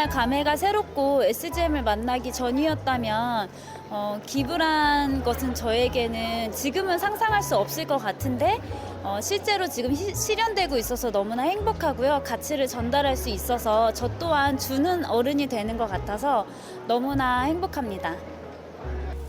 정말 감회가 새롭고 SGM을 만나기 전이었다면 기부란 것은 저에게는 지금은 상상할 수 없을 것 같은데 실제로 지금 실현되고 있어서 너무나 행복하고요. 가치를 전달할 수 있어서 저 또한 주는 어른이 되는 것 같아서 너무나 행복합니다.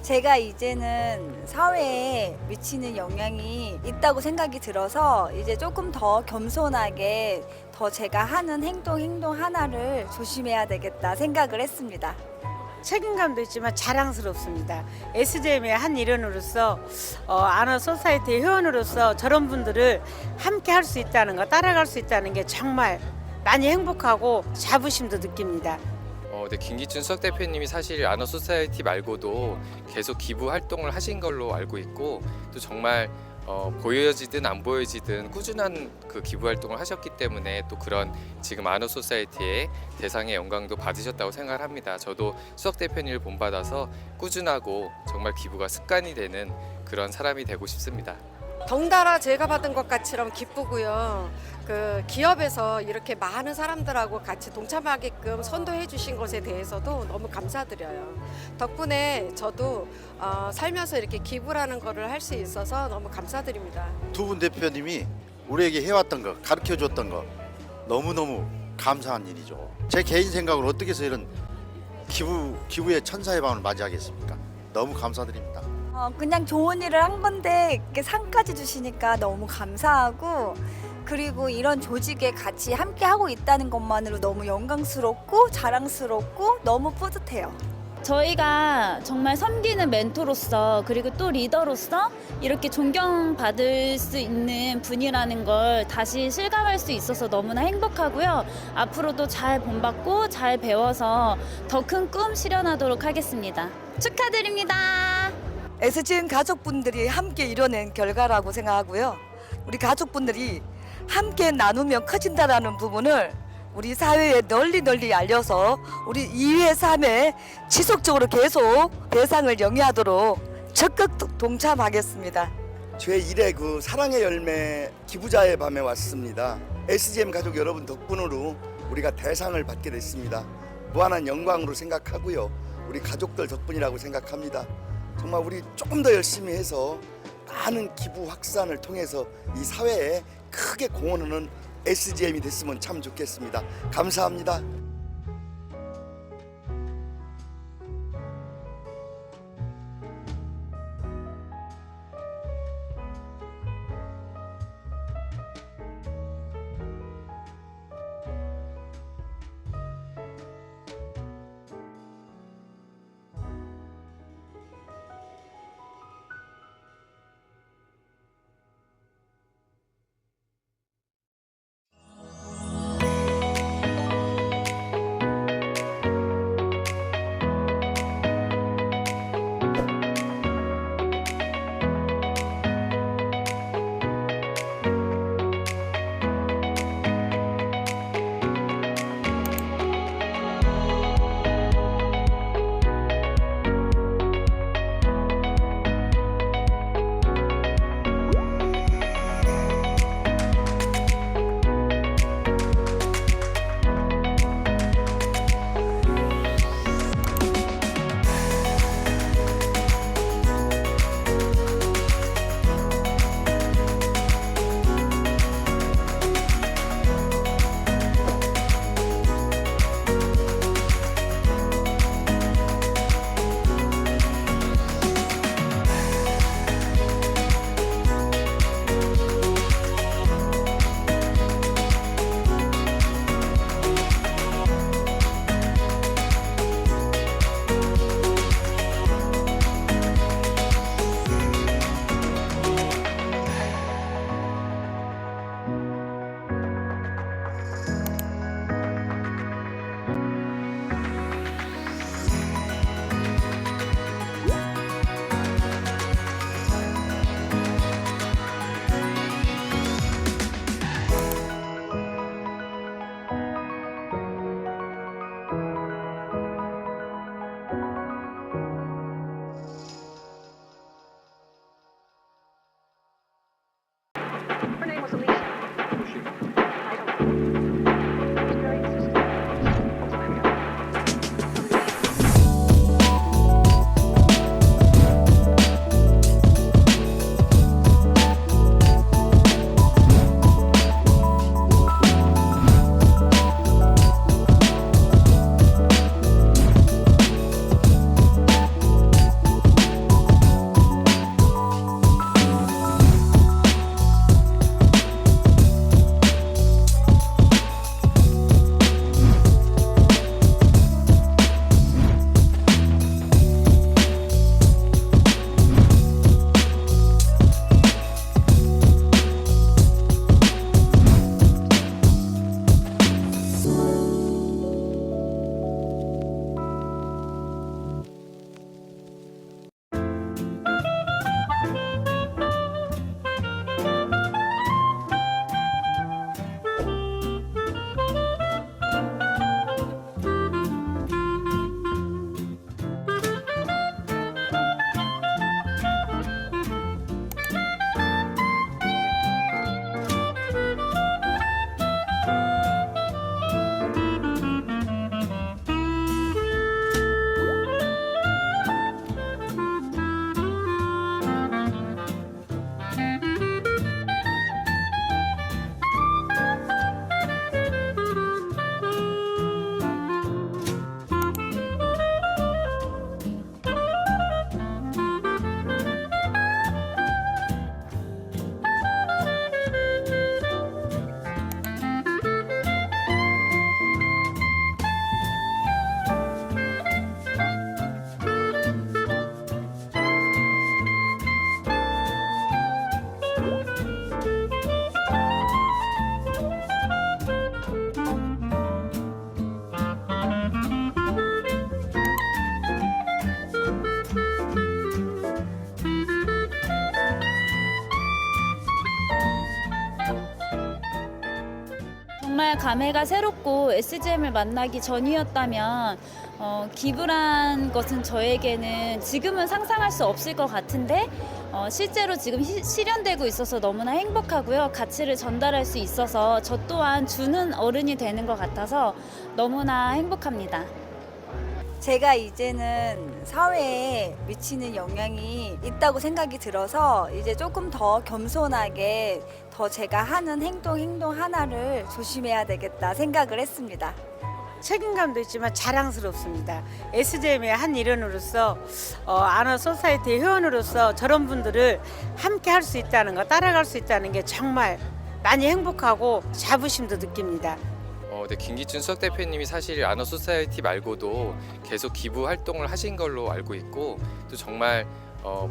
제가 이제는 사회에 미치는 영향이 있다고 생각이 들어서 이제 조금 더 겸손하게 더 제가 하는 행동 하나를 조심해야 되겠다 생각을 했습니다. 책임감도 있지만 자랑스럽습니다. SGM의 한 일원으로서 아너 소사이티 회원으로서 저런 분들을 함께 할 수 있다는 거, 따라갈 수 있다는 게 정말 많이 행복하고 자부심도 느낍니다. 네, 김기춘 수석 대표님이 사실 아너 소사이티 말고도 계속 기부 활동을 하신 걸로 알고 있고 또 정말 보여지든 안 보여지든 꾸준한 그 기부 활동을 하셨기 때문에 또 그런 지금 아너 소사이티의 대상의 영광도 받으셨다고 생각을 합니다. 저도 수석 대표님을 본받아서 꾸준하고 정말 기부가 습관이 되는 그런 사람이 되고 싶습니다. 덩달아 제가 받은 것 같이럼 기쁘고요. 그 기업에서 이렇게 많은 사람들하고 같이 동참하게끔 선도해 주신 것에 대해서도 너무 감사드려요. 덕분에 저도 살면서 이렇게 기부라는 거를 할 수 있어서 너무 감사드립니다. 두 분 대표님이 우리에게 해왔던 거, 가르쳐줬던 거 너무너무 감사한 일이죠. 제 개인 생각으로 어떻게 해서 이런 기부의 천사의 밤을 맞이하겠습니까? 너무 감사드립니다. 그냥 좋은 일을 한 건데 이렇게 상까지 주시니까 너무 감사하고, 그리고 이런 조직에 같이 함께 하고 있다는 것만으로 너무 영광스럽고 자랑스럽고 너무 뿌듯해요. 저희가 정말 섬기는 멘토로서 그리고 또 리더로서 이렇게 존경받을 수 있는 분이라는 걸 다시 실감할 수 있어서 너무나 행복하고요. 앞으로도 잘 본받고 잘 배워서 더 큰 꿈 실현하도록 하겠습니다. 축하드립니다. SGM 가족분들이 함께 이뤄낸 결과라고 생각하고요. 우리 가족분들이 함께 나누면 커진다라는 부분을 우리 사회에 널리 알려서 우리 2회, 3회 지속적으로 계속 대상을 영위하도록 적극 동참하겠습니다. 제1회 그 사랑의 열매 기부자의 밤에 왔습니다. SGM 가족 여러분 덕분으로 우리가 대상을 받게 됐습니다. 무한한 영광으로 생각하고요. 우리 가족들 덕분이라고 생각합니다. 정말 우리 조금 더 열심히 해서 많은 기부 확산을 통해서 이 사회에 크게 공헌하는 SGM이 됐으면 참 좋겠습니다. 감사합니다. 정말 감회가 새롭고 SGM을 만나기 전이었다면 기부란 것은 저에게는 지금은 상상할 수 없을 것 같은데 실제로 지금 실현되고 있어서 너무나 행복하고요. 가치를 전달할 수 있어서 저 또한 주는 어른이 되는 것 같아서 너무나 행복합니다. 제가 이제는 사회에 미치는 영향이 있다고 생각이 들어서 이제 조금 더 겸손하게 더 제가 하는 행동 하나를 조심해야 되겠다 생각을 했습니다. 책임감도 있지만 자랑스럽습니다. SGM의 한 일원으로서 아너 소사이티 회원으로서 저런 분들을 함께 할 수 있다는 거, 따라갈 수 있다는 게 정말 많이 행복하고 자부심도 느낍니다. 네, 김기춘 수석 대표님이 사실 아너 소사이티 말고도 계속 기부 활동을 하신 걸로 알고 있고 또 정말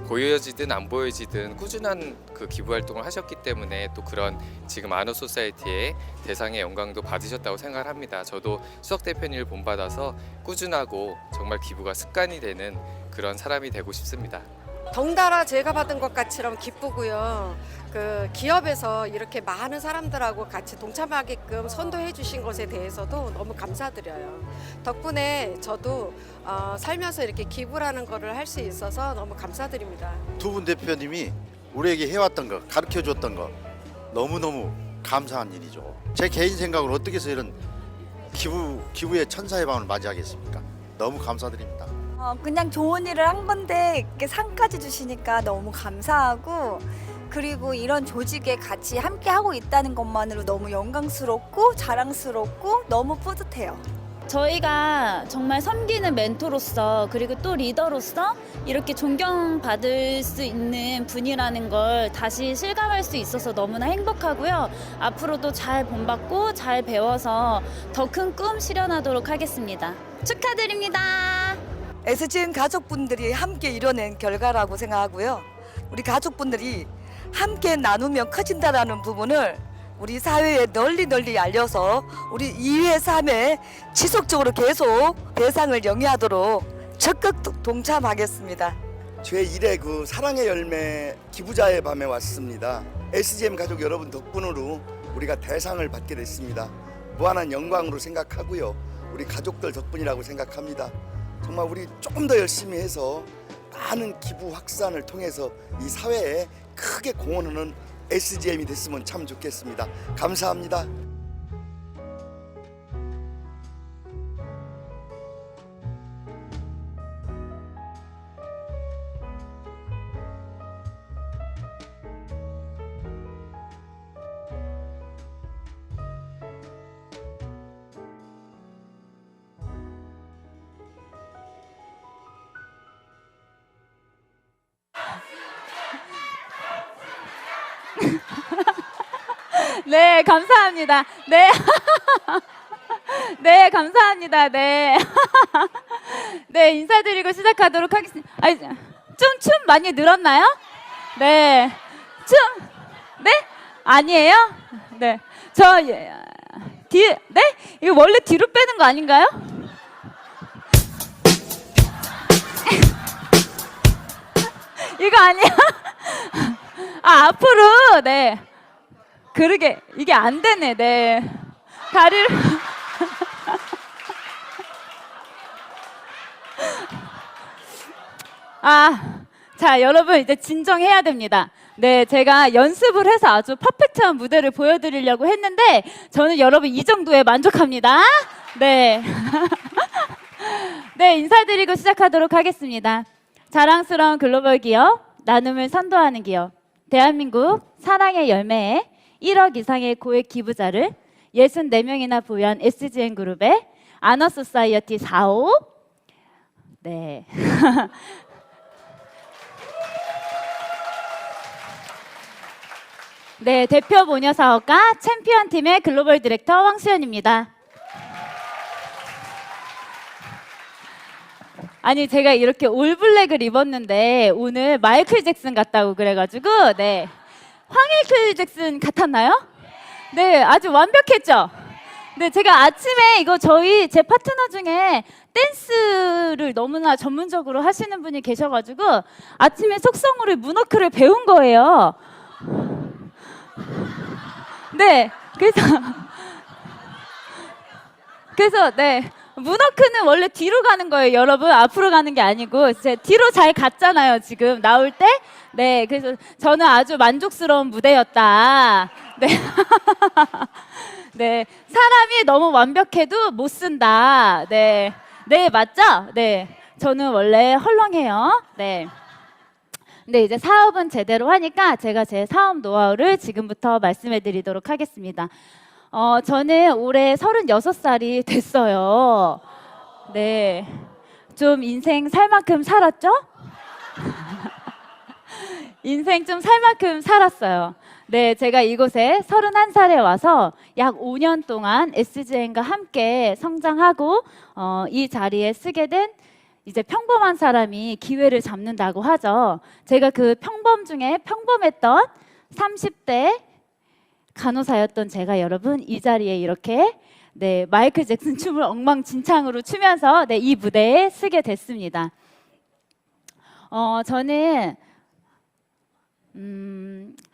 보여지든 안 보여지든 꾸준한 그 기부 활동을 하셨기 때문에 또 그런 지금 아너 소사이티의 대상의 영광도 받으셨다고 생각을 합니다. 저도 수석 대표님을 본받아서 꾸준하고 정말 기부가 습관이 되는 그런 사람이 되고 싶습니다. 덩달아 제가 받은 것처럼 기쁘고요. 그 기업에서 이렇게 많은 사람들하고 같이 동참하게끔 선도해 주신 것에 대해서도 너무 감사드려요. 덕분에 저도 살면서 이렇게 기부라는 거를 할 수 있어서 너무 감사드립니다. 두 분 대표님이 우리에게 해왔던 거, 가르쳐 줬던 거 너무너무 감사한 일이죠. 제 개인 생각으로 어떻게 해서 이런 기부의 천사의 밤을 맞이하겠습니까? 너무 감사드립니다. 그냥 좋은 일을 한 건데 이렇게 상까지 주시니까 너무 감사하고 그리고 이런 조직에 같이 함께 하고 있다는 것만으로 너무 영광스럽고 자랑스럽고 너무 뿌듯해요. 저희가 정말 섬기는 멘토로서 그리고 또 리더로서 이렇게 존경받을 수 있는 분이라는 걸 다시 실감할 수 있어서 너무나 행복하고요. 앞으로도 잘 본받고 잘 배워서 더 큰 꿈 실현하도록 하겠습니다. 축하드립니다. SGM 가족분들이 함께 이뤄낸 결과라고 생각하고요. 우리 가족분들이 함께 나누면 커진다라는 부분을 우리 사회에 널리 알려서 우리 2회, 3회 지속적으로 계속 대상을 영위하도록 적극 동참하겠습니다. 제1회 그 사랑의 열매 기부자의 밤에 왔습니다. SGM 가족 여러분 덕분으로 우리가 대상을 받게 됐습니다. 무한한 영광으로 생각하고요. 우리 가족들 덕분이라고 생각합니다. 정말 우리 조금 더 열심히 해서 많은 기부 확산을 통해서 이 사회에 크게 공헌하는 SGM이 됐으면 참 좋겠습니다. 감사합니다. 네, 감사합니다. 네. 네, 감사합니다. 네. 네, 인사드리고 시작하도록 하겠습니다. 아니, 춤 많이 늘었나요? 네. 네? 아니에요? 네. 네? 이거 원래 뒤로 빼는 거 아닌가요? 이거 아니야? 앞으로, 네. 그러게, 이게 안 되네, 네. 다리를. 자, 여러분, 이제 진정해야 됩니다. 네, 제가 연습을 해서 아주 퍼펙트한 무대를 보여드리려고 했는데, 저는 여러분 이 정도에 만족합니다. 네. 네, 인사드리고 시작하도록 하겠습니다. 자랑스러운 글로벌 기업, 나눔을 선도하는 기업, 대한민국 사랑의 열매에 1억 이상의 고액 기부자를 64명이나 보유한 SGM 그룹의 아너 소사이어티 4호. 네. 네, 대표 모녀 사업가 챔피언 팀의 글로벌 디렉터 황수연입니다. 아니, 제가 이렇게 올블랙을 입었는데 오늘 마이클 잭슨 같다고 그래가지고, 네. 황일클 잭슨 같았나요? 네, 아주 완벽했죠? 네, 제가 아침에 이거 제 파트너 중에 댄스를 너무나 전문적으로 하시는 분이 계셔가지고 아침에 속성으로 문워크를 배운 거예요. 네, 그래서 그래서 네. 문워크는 원래 뒤로 가는 거예요, 여러분. 앞으로 가는 게 아니고 이제 뒤로 잘 갔잖아요, 지금 나올 때. 네, 그래서 저는 아주 만족스러운 무대였다. 네, 네, 사람이 너무 완벽해도 못 쓴다. 네, 네 맞죠? 네, 저는 원래 헐렁해요. 네. 근데 이제 사업은 제대로 하니까 제가 제 사업 노하우를 지금부터 말씀해 드리도록 하겠습니다. 저는 올해 36살이 됐어요. 네. 좀 인생 살 만큼 살았죠? 인생 좀 살 만큼 살았어요. 네, 제가 이곳에 31살에 와서 약 5년 동안 SGM과 함께 성장하고 이 자리에 쓰게 된 이제 평범한 사람이 기회를 잡는다고 하죠. 제가 그 평범 중에 평범했던 30대 간호사였던 제가 여러분 이 자리에 이렇게 네, 마이클 잭슨 춤을 엉망진창으로 추면서 네, 이 무대에 서게 됐습니다. 저는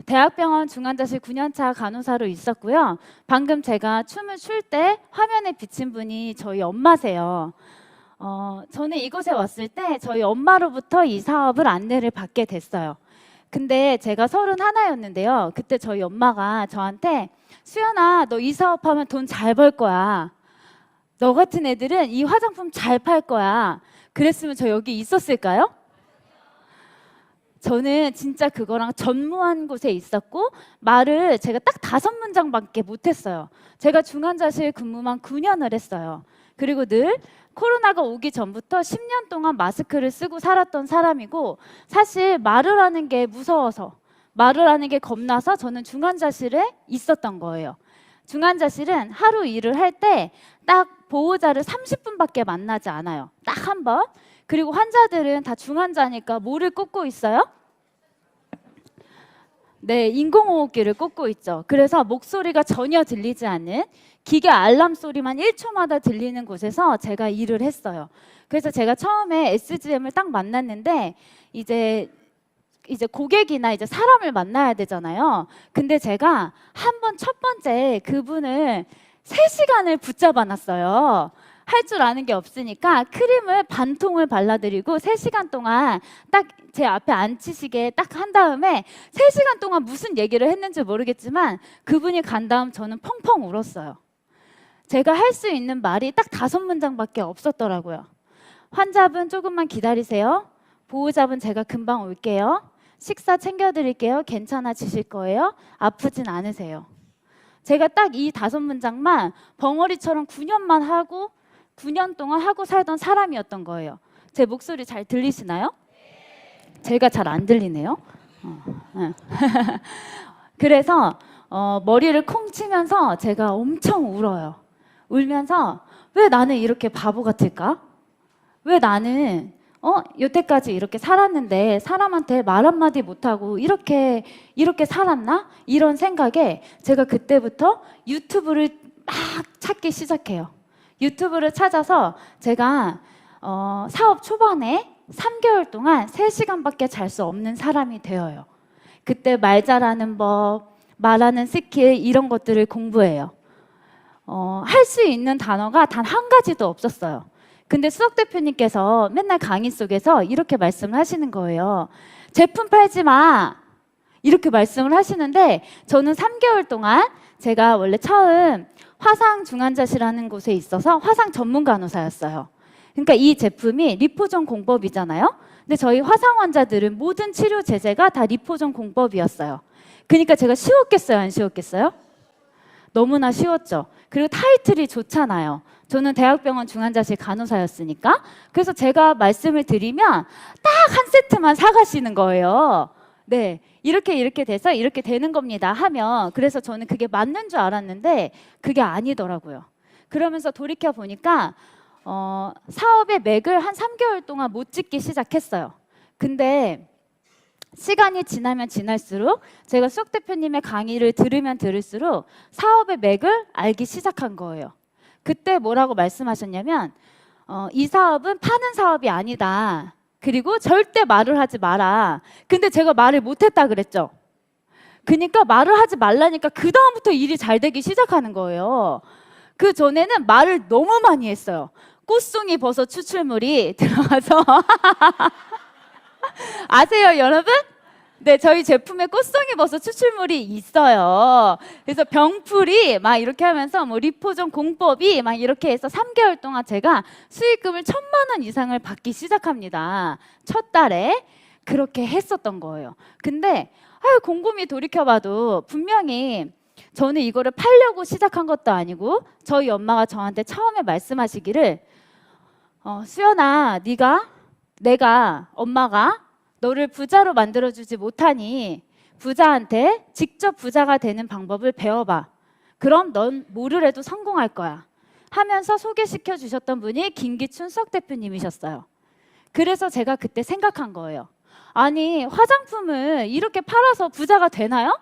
대학병원 중환자실 9년차 간호사로 있었고요. 방금 제가 춤을 출 때 화면에 비친 분이 저희 엄마세요. 저는 이곳에 왔을 때 저희 엄마로부터 이 사업을 안내를 받게 됐어요. 근데 제가 31였는데요. 그때 저희 엄마가 저한테 수연아, 너 이 사업하면 돈 잘 벌 거야. 너 같은 애들은 이 화장품 잘 팔 거야. 그랬으면 저 여기 있었을까요? 저는 진짜 그거랑 전무한 곳에 있었고 말을 제가 딱 5문장밖에 못했어요. 제가 중환자실 근무만 9년을 했어요. 그리고 늘 코로나가 오기 전부터 10년 동안 마스크를 쓰고 살았던 사람이고 사실 말을 하는 게 무서워서 말을 하는 게 겁나서 저는 중환자실에 있었던 거예요. 중환자실은 하루 일을 할 때 딱 보호자를 30분밖에 만나지 않아요. 딱 한 번. 그리고 환자들은 다 중환자니까 뭐를 꽂고 있어요? 네, 인공호흡기를 꽂고 있죠. 그래서 목소리가 전혀 들리지 않는 기계 알람 소리만 1초마다 들리는 곳에서 제가 일을 했어요. 그래서 제가 처음에 SGM을 딱 만났는데 이제 고객이나 이제 사람을 만나야 되잖아요. 근데 제가 첫 번째 그분을 3시간을 붙잡아 놨어요. 할 줄 아는 게 없으니까 크림을 반통을 발라드리고 3시간 동안 딱 제 앞에 앉히시게 딱 한 다음에 3시간 동안 무슨 얘기를 했는지 모르겠지만 그분이 간 다음 저는 펑펑 울었어요. 제가 할 수 있는 말이 딱 5문장밖에 없었더라고요. 환자분 조금만 기다리세요. 보호자분 제가 금방 올게요. 식사 챙겨드릴게요. 괜찮아지실 거예요. 아프진 않으세요. 제가 딱 이 5문장만 벙어리처럼 9년만 하고 9년 동안 하고 살던 사람이었던 거예요. 제 목소리 잘 들리시나요? 제가 잘 안 들리네요. 그래서 머리를 콩 치면서 제가 엄청 울어요. 울면서 왜 나는 이렇게 바보 같을까? 왜 나는 여태까지 이렇게 살았는데 사람한테 말 한마디 못하고 이렇게 살았나? 이런 생각에 제가 그때부터 유튜브를 막 찾기 시작해요. 유튜브를 찾아서 제가 사업 초반에 3개월 동안 3시간밖에 잘 수 없는 사람이 되어요. 그때 말 잘하는 법, 말하는 스킬 이런 것들을 공부해요. 할 수 있는 단어가 단 한 가지도 없었어요. 근데 수석 대표님께서 맨날 강의 속에서 이렇게 말씀을 하시는 거예요. 제품 팔지 마. 이렇게 말씀을 하시는데 저는 3개월 동안 제가 원래 처음 화상 중환자실이라는 곳에 있어서 화상 전문 간호사였어요. 그러니까 이 제품이 리포존 공법이잖아요. 근데 저희 화상 환자들은 모든 치료 제재가 다 리포존 공법이었어요. 그러니까 제가 쉬웠겠어요, 안 쉬웠겠어요? 너무나 쉬웠죠. 그리고 타이틀이 좋잖아요. 저는 대학병원 중환자실 간호사였으니까. 그래서 제가 말씀을 드리면 딱 한 세트만 사가시는 거예요. 네, 이렇게 돼서 이렇게 되는 겁니다 하면 그래서 저는 그게 맞는 줄 알았는데 그게 아니더라고요. 그러면서 돌이켜 보니까 사업의 맥을 한 3개월 동안 못 짓기 시작했어요. 근데 시간이 지나면 지날수록 제가 수석 대표님의 강의를 들으면 들을수록 사업의 맥을 알기 시작한 거예요. 그때 뭐라고 말씀하셨냐면 이 사업은 파는 사업이 아니다. 그리고 절대 말을 하지 마라. 근데 제가 말을 못했다 그랬죠. 그러니까 말을 하지 말라니까 그 다음부터 일이 잘 되기 시작하는 거예요. 그 전에는 말을 너무 많이 했어요. 꽃송이 버섯 추출물이 들어가서 아세요, 여러분? 네, 저희 제품에 꽃송이 버섯 추출물이 있어요. 그래서 병풀이 막 이렇게 하면서 뭐 리포존 공법이 막 이렇게 해서 3개월 동안 제가 수익금을 1,000만 원 이상을 받기 시작합니다. 첫 달에 그렇게 했었던 거예요. 근데 곰곰이 돌이켜봐도 분명히 저는 이거를 팔려고 시작한 것도 아니고 저희 엄마가 저한테 처음에 말씀하시기를 수연아, 엄마가 너를 부자로 만들어주지 못하니 부자한테 직접 부자가 되는 방법을 배워봐. 그럼 넌 뭐를 해도 성공할 거야. 하면서 소개시켜 주셨던 분이 김기춘 수석 대표님이셨어요. 그래서 제가 그때 생각한 거예요. 아니, 화장품을 이렇게 팔아서 부자가 되나요?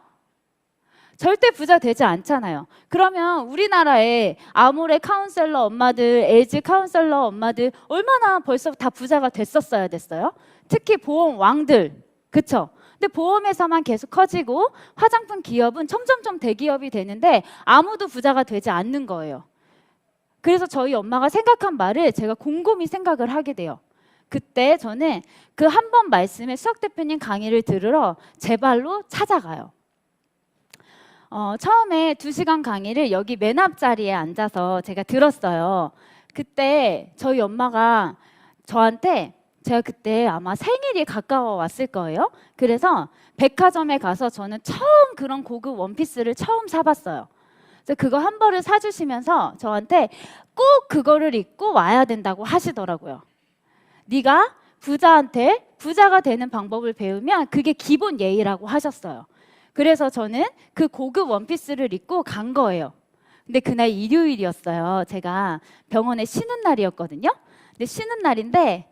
절대 부자 되지 않잖아요. 그러면 우리나라에 아모레 카운셀러 엄마들, LG 카운셀러 엄마들 얼마나 벌써 다 부자가 됐어요? 특히 보험 왕들, 그쵸? 근데 보험회사만 계속 커지고 화장품 기업은 점점점 대기업이 되는데 아무도 부자가 되지 않는 거예요. 그래서 저희 엄마가 생각한 말을 제가 곰곰이 생각을 하게 돼요. 그때 저는 그 한 번 말씀에 수석 대표님 강의를 들으러 제 발로 찾아가요. 처음에 2시간 강의를 여기 맨 앞자리에 앉아서 제가 들었어요. 그때 저희 엄마가 저한테 제가 그때 아마 생일이 가까워 왔을 거예요. 그래서 백화점에 가서 저는 처음 그런 고급 원피스를 처음 사봤어요. 그래서 그거 한 벌을 사주시면서 저한테 꼭 그거를 입고 와야 된다고 하시더라고요. 네가 부자한테 부자가 되는 방법을 배우면 그게 기본 예의라고 하셨어요. 그래서 저는 그 고급 원피스를 입고 간 거예요. 근데 그날 일요일이었어요. 제가 병원에 쉬는 날이었거든요. 근데 쉬는 날인데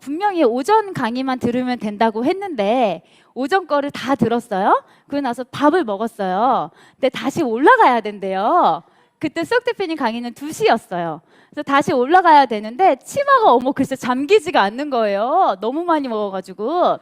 분명히 오전 강의만 들으면 된다고 했는데 오전 거를 다 들었어요. 그러고 나서 밥을 먹었어요. 근데 다시 올라가야 된대요. 그때 수석 대표님 강의는 2시였어요. 그래서 다시 올라가야 되는데 치마가 글쎄 잠기지가 않는 거예요. 너무 많이 먹어가지고.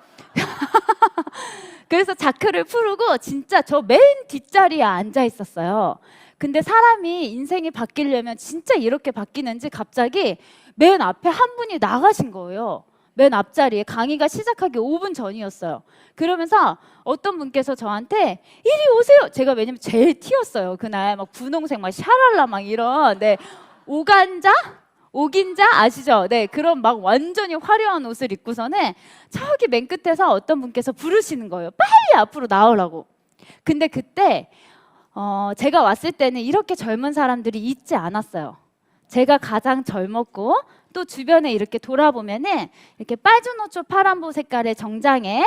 그래서 자크를 풀고 진짜 저 맨 뒷자리에 앉아 있었어요. 근데 사람이 인생이 바뀌려면 진짜 이렇게 바뀌는지 갑자기 맨 앞에 한 분이 나가신 거예요. 맨 앞자리에 강의가 시작하기 5분 전이었어요. 그러면서 어떤 분께서 저한테 이리 오세요. 제가 왜냐면 제일 튀었어요. 그날 막 분홍색 막 샤랄라 막 이런 오긴자 아시죠? 네, 그런 막 완전히 화려한 옷을 입고서는 저기 맨 끝에서 어떤 분께서 부르시는 거예요. 빨리 앞으로 나오라고. 근데 그때 제가 왔을 때는 이렇게 젊은 사람들이 있지 않았어요. 제가 가장 젊었고 또 주변에 이렇게 돌아보면은 이렇게 빨주노초 파란보 색깔의 정장에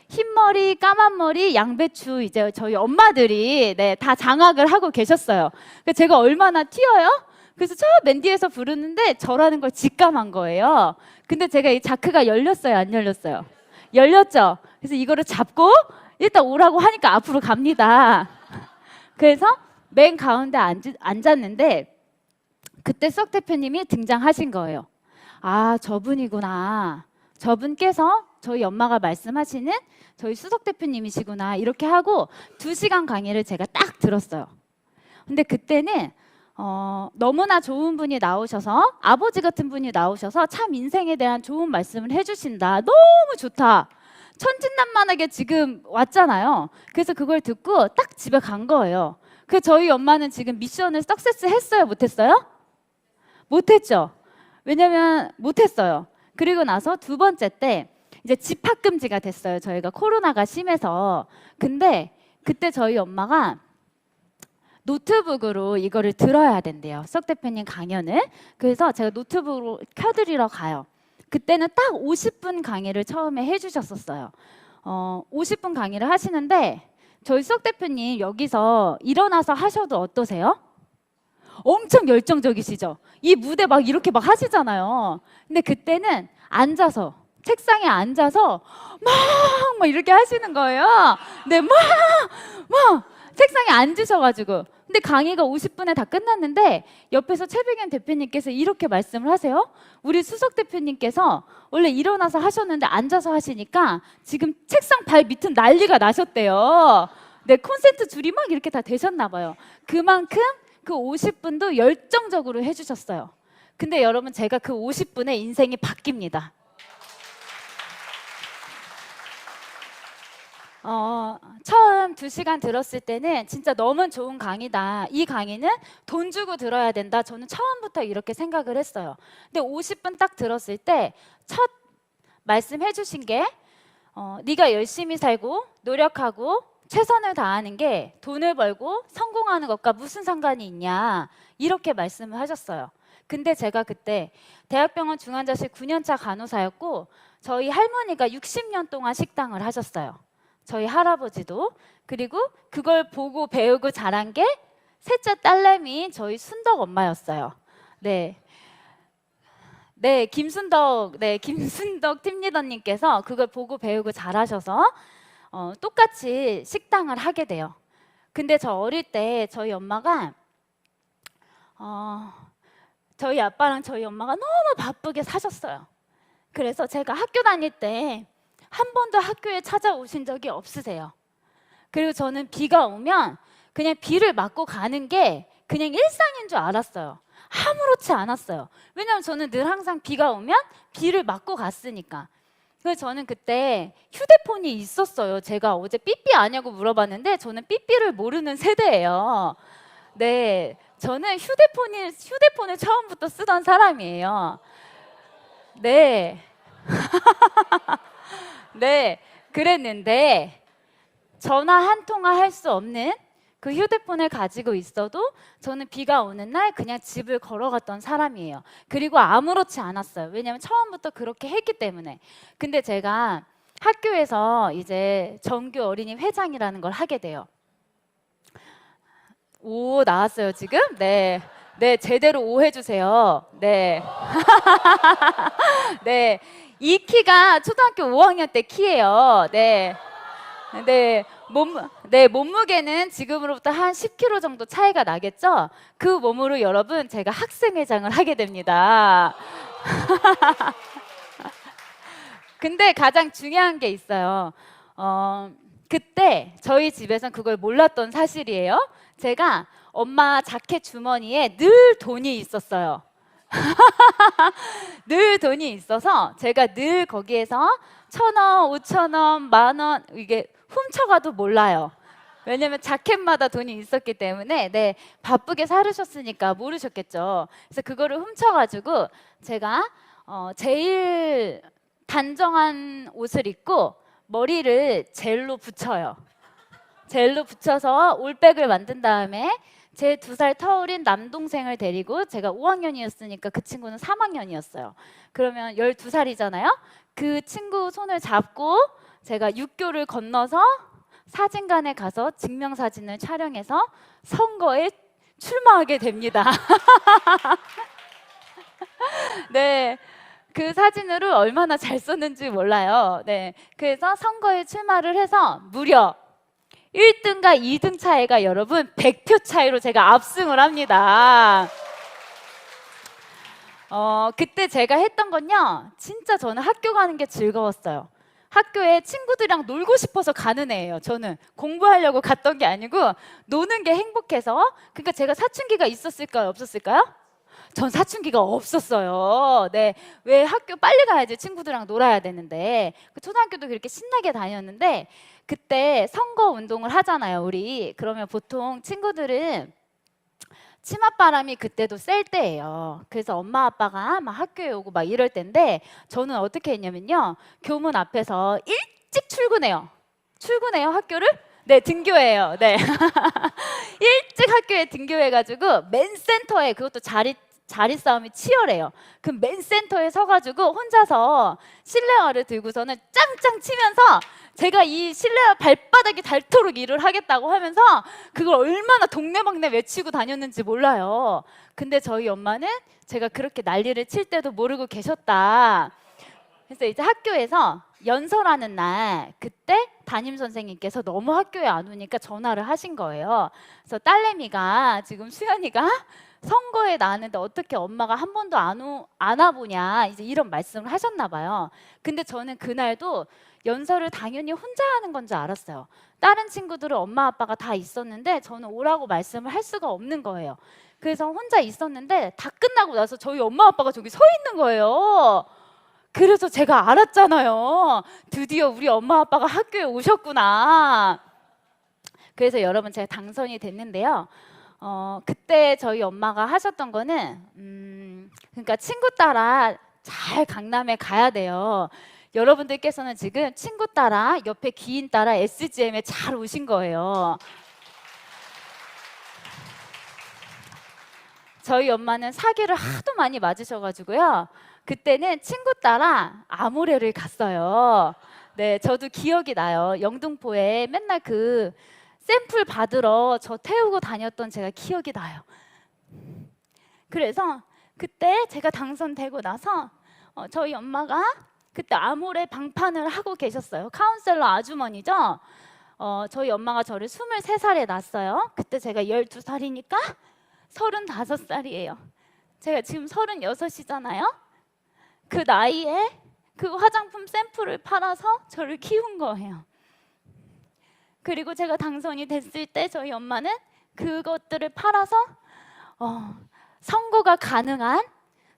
흰머리, 까만머리, 양배추 이제 저희 엄마들이 다 장악을 하고 계셨어요. 그래서 제가 얼마나 튀어요? 그래서 저 맨 뒤에서 부르는데 저라는 걸 직감한 거예요. 근데 제가 이 자크가 열렸어요, 안 열렸어요? 열렸죠? 그래서 이거를 잡고 일단 오라고 하니까 앞으로 갑니다. 그래서 맨 가운데 앉았는데 그때 수석 대표님이 등장하신 거예요. 아, 저분이구나. 저분께서 저희 엄마가 말씀하시는 저희 수석 대표님이시구나. 이렇게 하고 2시간 강의를 제가 딱 들었어요. 근데 그때는 너무나 좋은 분이 나오셔서 아버지 같은 분이 나오셔서 참 인생에 대한 좋은 말씀을 해주신다. 너무 좋다. 천진난만하게 지금 왔잖아요. 그래서 그걸 듣고 딱 집에 간 거예요. 그래서 저희 엄마는 지금 미션을 석세스 했어요? 못했어요? 못했죠. 왜냐면 못했어요. 그리고 나서 2번째 때 이제 집합 금지가 됐어요. 저희가 코로나가 심해서. 근데 그때 저희 엄마가 노트북으로 이거를 들어야 된대요. 수석 대표님 강연을. 그래서 제가 노트북으로 켜드리러 가요. 그때는 딱 50분 강의를 처음에 해주셨었어요. 50분 강의를 하시는데 저희 수석 대표님 여기서 일어나서 하셔도 어떠세요? 엄청 열정적이시죠? 이 무대 막 이렇게 막 하시잖아요. 근데 그때는 앉아서 책상에 앉아서 막 이렇게 하시는 거예요. 네, 막 책상에 앉으셔가지고. 근데 강의가 50분에 다 끝났는데 옆에서 최백현 대표님께서 이렇게 말씀을 하세요. 우리 수석 대표님께서 원래 일어나서 하셨는데 앉아서 하시니까 지금 책상 발 밑은 난리가 나셨대요. 네, 콘센트 줄이 막 이렇게 다 되셨나 봐요. 그만큼 그 50분도 열정적으로 해주셨어요. 근데 여러분 제가 그 50분에 인생이 바뀝니다. 처음 2시간 들었을 때는 진짜 너무 좋은 강의다. 이 강의는 돈 주고 들어야 된다. 저는 처음부터 이렇게 생각을 했어요. 근데 50분 딱 들었을 때 첫 말씀해 주신 게 네가 열심히 살고 노력하고 최선을 다하는 게 돈을 벌고 성공하는 것과 무슨 상관이 있냐 이렇게 말씀을 하셨어요. 근데 제가 그때 대학병원 중환자실 9년차 간호사였고 저희 할머니가 60년 동안 식당을 하셨어요. 저희 할아버지도. 그리고 그걸 보고 배우고 자란 게 셋째 딸내미 저희 순덕 엄마였어요. 김순덕 팀리더님께서 그걸 보고 배우고 잘하셔서 똑같이 식당을 하게 돼요. 근데 저 어릴 때 저희 엄마가 저희 아빠랑 저희 엄마가 너무 바쁘게 사셨어요. 그래서 제가 학교 다닐 때 한 번도 학교에 찾아오신 적이 없으세요. 그리고 저는 비가 오면 그냥 비를 맞고 가는 게 그냥 일상인 줄 알았어요. 아무렇지 않았어요. 왜냐면 저는 늘 항상 비가 오면 비를 맞고 갔으니까. 그래서 저는 그때 휴대폰이 있었어요. 제가 어제 삐삐 아냐고 물어봤는데 저는 삐삐를 모르는 세대예요. 네, 저는 휴대폰을 처음부터 쓰던 사람이에요. 네. 네, 그랬는데 전화 한 통화 할 수 없는 그 휴대폰을 가지고 있어도 저는 비가 오는 날 그냥 집을 걸어갔던 사람이에요. 그리고 아무렇지 않았어요. 왜냐면 처음부터 그렇게 했기 때문에. 근데 제가 학교에서 이제 정규 어린이 회장이라는 걸 하게 돼요. 오, 나왔어요 지금? 네, 제대로 오 해주세요. 네. 네, 이 키가 초등학교 5학년 때 키예요. 네. 몸무게는 지금으로부터 한 10kg 정도 차이가 나겠죠? 그 몸으로 여러분 제가 학생회장을 하게 됩니다. 근데 가장 중요한 게 있어요. 그때 저희 집에선 그걸 몰랐던 사실이에요. 제가 엄마 자켓 주머니에 늘 돈이 있었어요. 늘 돈이 있어서 제가 늘 거기에서 1,000원, 5,000원, 10,000원 이게 훔쳐가도 몰라요. 왜냐면 자켓마다 돈이 있었기 때문에. 네, 바쁘게 살으셨으니까 모르셨겠죠. 그래서 그거를 훔쳐가지고 제가 제일 단정한 옷을 입고 머리를 젤로 붙여요. 젤로 붙여서 올백을 만든 다음에 제 2살 터울인 남동생을 데리고, 제가 5학년이었으니까 그 친구는 3학년이었어요. 그러면 12살이잖아요. 그 친구 손을 잡고 제가 육교를 건너서 사진관에 가서 증명사진을 촬영해서 선거에 출마하게 됩니다. 네, 그 사진으로 얼마나 잘 썼는지 몰라요. 네, 그래서 선거에 출마를 해서 무려 1등과 2등 차이가 여러분 100표 차이로 제가 압승을 합니다. 그때 제가 했던 건요, 진짜 저는 학교 가는 게 즐거웠어요. 학교에 친구들이랑 놀고 싶어서 가는 애예요. 저는 공부하려고 갔던 게 아니고 노는 게 행복해서. 그러니까 제가 사춘기가 있었을까요, 없었을까요? 전 사춘기가 없었어요. 네, 왜 학교 빨리 가야지, 친구들이랑 놀아야 되는데. 초등학교도 그렇게 신나게 다녔는데, 그때 선거 운동을 하잖아요, 우리. 그러면 보통 친구들은 치맛바람이 그때도 셀 때예요. 그래서 엄마 아빠가 막 학교에 오고 막 이럴 때인데, 저는 어떻게 했냐면요, 교문 앞에서 일찍 출근해요. 학교를? 네, 등교해요. 네. 일찍 학교에 등교해가지고 맨 센터에, 그것도 자리 싸움이 치열해요. 그 맨 센터에 서가지고 혼자서 실내화를 들고서는 짱짱 치면서 제가 이 실내화 발바닥이 닳도록 일을 하겠다고 하면서 그걸 얼마나 동네방네 외치고 다녔는지 몰라요. 근데 저희 엄마는 제가 그렇게 난리를 칠 때도 모르고 계셨다. 그래서 이제 학교에서 연설하는 날, 그때 담임 선생님께서 너무 학교에 안 오니까 전화를 하신 거예요. 그래서 딸내미가, 지금 수연이가 선거에 나왔는데 어떻게 엄마가 한 번도 안 와보냐 이제 이런 말씀을 하셨나 봐요. 근데 저는 그날도 연설을 당연히 혼자 하는 건 줄 알았어요. 다른 친구들은 엄마 아빠가 다 있었는데 저는 오라고 말씀을 할 수가 없는 거예요. 그래서 혼자 있었는데 다 끝나고 나서 저희 엄마 아빠가 저기 서 있는 거예요. 그래서 제가 알았잖아요. 드디어 우리 엄마 아빠가 학교에 오셨구나. 그래서 여러분 제가 당선이 됐는데요. 그때 저희 엄마가 하셨던 거는 그러니까 친구 따라 잘 강남에 가야 돼요. 여러분들께서는 지금 친구 따라 옆에 기인 따라 SGM에 잘 오신 거예요. 저희 엄마는 사기를 하도 많이 맞으셔가지고요. 그때는 친구 따라 아모레를 갔어요. 네, 저도 기억이 나요. 영등포에 맨날 그 샘플 받으러 저 태우고 다녔던 제가 기억이 나요. 그래서 그때 제가 당선되고 나서 저희 엄마가 그때 아모레 방판을 하고 계셨어요. 카운셀러 아주머니죠. 저희 엄마가 저를 23살에 낳았어요. 그때 제가 12살이니까 35살이에요. 제가 지금 36이잖아요. 그 나이에 그 화장품 샘플을 팔아서 저를 키운 거예요. 그리고 제가 당선이 됐을 때 저희 엄마는 그것들을 팔아서 선거가 가능한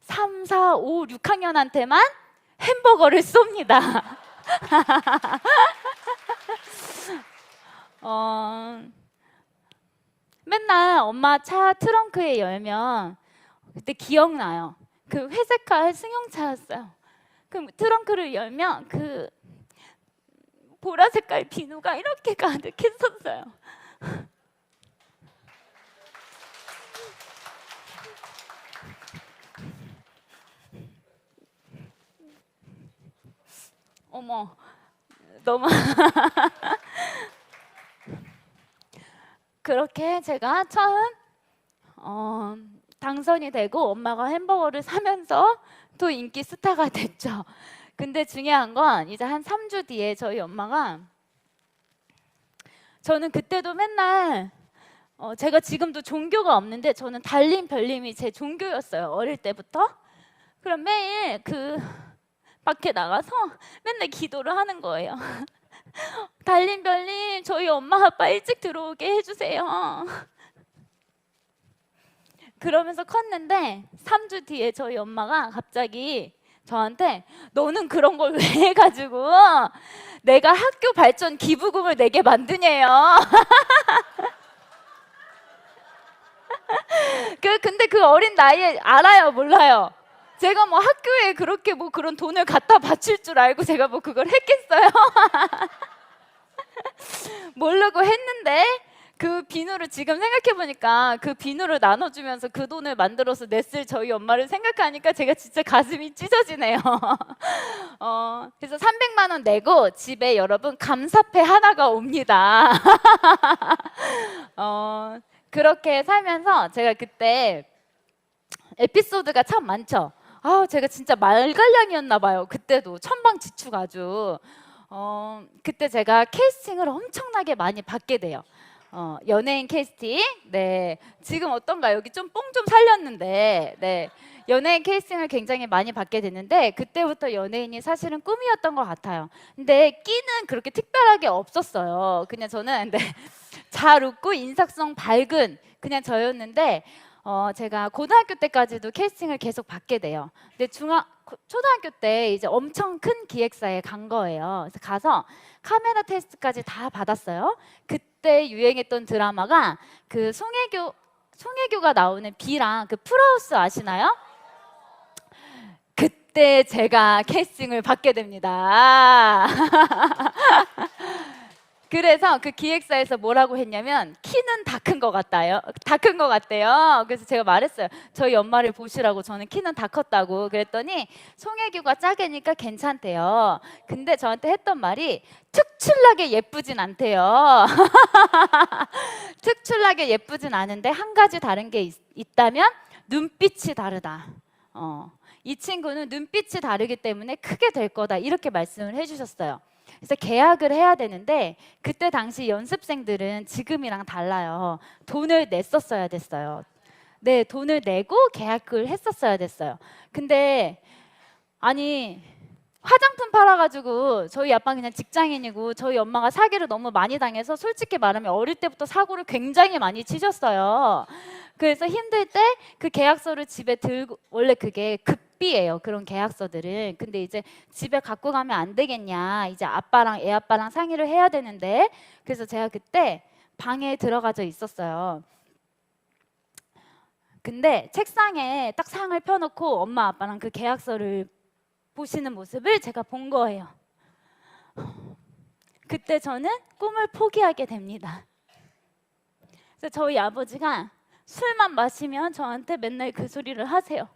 3, 4, 5, 6학년한테만 햄버거를 쏩니다. 맨날 엄마 차 트렁크에 열면 그때 기억나요. 그 회색깔 승용차였어요. 그 트렁크를 열면 그 보라색깔 비누가 이렇게 가득했었어요. 어머, 너무 그렇게 제가 처음 당선이 되고 엄마가 햄버거를 사면서 또 인기 스타가 됐죠. 근데 중요한 건 이제 한 3주 뒤에 저희 엄마가 저는 그때도 맨날 제가 지금도 종교가 없는데 저는 달림 별림이 제 종교였어요. 어릴 때부터. 그럼 매일 그 밖에 나가서 맨날 기도를 하는 거예요. 달림 별림 저희 엄마 아빠 일찍 들어오게 해주세요. 그러면서 컸는데 3주 뒤에 저희 엄마가 갑자기 저한테 너는 그런 걸 왜 해가지고 내가 학교 발전 기부금을 내게 만드냐요. 근데 그 어린 나이에 알아요 몰라요? 제가 뭐 학교에 그렇게 뭐 그런 돈을 갖다 바칠 줄 알고 제가 뭐 그걸 했겠어요? 모르고 했는데 그 비누를 지금 생각해보니까 그 비누를 나눠주면서 그 돈을 만들어서 냈을 저희 엄마를 생각하니까 제가 진짜 가슴이 찢어지네요. 그래서 300만 원 내고 집에 여러분 감사패 하나가 옵니다. 그렇게 살면서 제가 그때 에피소드가 참 많죠. 제가 진짜 말갈량이었나 봐요. 그때도 천방지축 아주. 그때 제가 캐스팅을 엄청나게 많이 받게 돼요. 연예인 캐스팅. 네. 지금 어떤가요? 여기 좀 뽕 좀 살렸는데. 네. 연예인 캐스팅을 굉장히 많이 받게 됐는데 그때부터 연예인이 사실은 꿈이었던 것 같아요. 근데 끼는 그렇게 특별하게 없었어요. 그냥 저는 잘 웃고 인사성 밝은 그냥 저였는데 제가 고등학교 때까지도 캐스팅을 계속 받게 돼요. 근데 초등학교 때 이제 엄청 큰 기획사에 간 거예요. 그래서 가서 카메라 테스트까지 다 받았어요. 그때 유행했던 드라마가 그 송혜교가 나오는 비랑 그 풀하우스 아시나요? 그때 제가 캐스팅을 받게 됩니다. 그래서 그 기획사에서 뭐라고 했냐면 키는 다 큰 것 같아요. 다 큰 것 같대요. 그래서 제가 말했어요. 저희 엄마를 보시라고 저는 키는 다 컸다고. 그랬더니 송혜교가 짜게니까 괜찮대요. 근데 저한테 했던 말이 특출나게 예쁘진 않대요. 특출나게 예쁘진 않은데 한 가지 다른 게 있다면 눈빛이 다르다. 이 친구는 눈빛이 다르기 때문에 크게 될 거다. 이렇게 말씀을 해주셨어요. 그래서 계약을 해야 되는데 그때 당시 연습생들은 지금이랑 달라요. 돈을 냈었어야 됐어요. 네, 돈을 내고 계약을 했었어야 됐어요. 근데 아니 화장품 팔아가지고 저희 아빠 그냥 직장인이고 저희 엄마가 사기를 너무 많이 당해서 솔직히 말하면 어릴 때부터 사고를 굉장히 많이 치셨어요. 그래서 힘들 때 그 계약서를 집에 들고, 원래 그게 급비예요, 그런 계약서들은. 근데 이제 집에 갖고 가면 안 되겠냐, 이제 아빠랑 애 아빠랑 상의를 해야 되는데, 그래서 제가 그때 방에 들어가져 있었어요. 근데 책상에 딱 상을 펴놓고 엄마 아빠랑 그 계약서를 보시는 모습을 제가 본 거예요. 그때 저는 꿈을 포기하게 됩니다. 그래서 저희 아버지가 술만 마시면 저한테 맨날 그 소리를 하세요.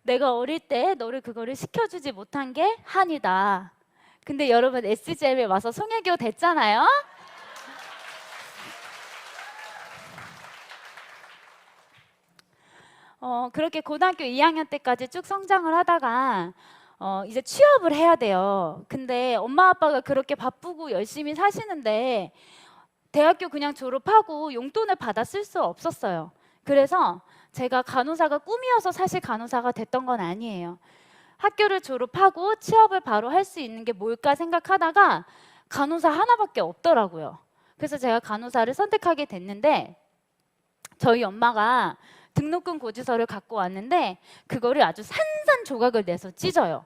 내가 어릴 때 너를 그거를 시켜주지 못한 게 한이다. 근데 여러분 SGM에 와서 송혜교 됐잖아요. 그렇게 고등학교 2학년 때까지 쭉 성장을 하다가 이제 취업을 해야 돼요. 근데 엄마 아빠가 그렇게 바쁘고 열심히 사시는데 대학교 그냥 졸업하고 용돈을 받아 쓸 수 없었어요. 그래서 제가 간호사가 꿈이어서 사실 간호사가 됐던 건 아니에요. 학교를 졸업하고 취업을 바로 할 수 있는 게 뭘까 생각하다가 간호사 하나밖에 없더라고요. 그래서 제가 간호사를 선택하게 됐는데 저희 엄마가 등록금 고지서를 갖고 왔는데 그거를 아주 산산조각을 내서 찢어요.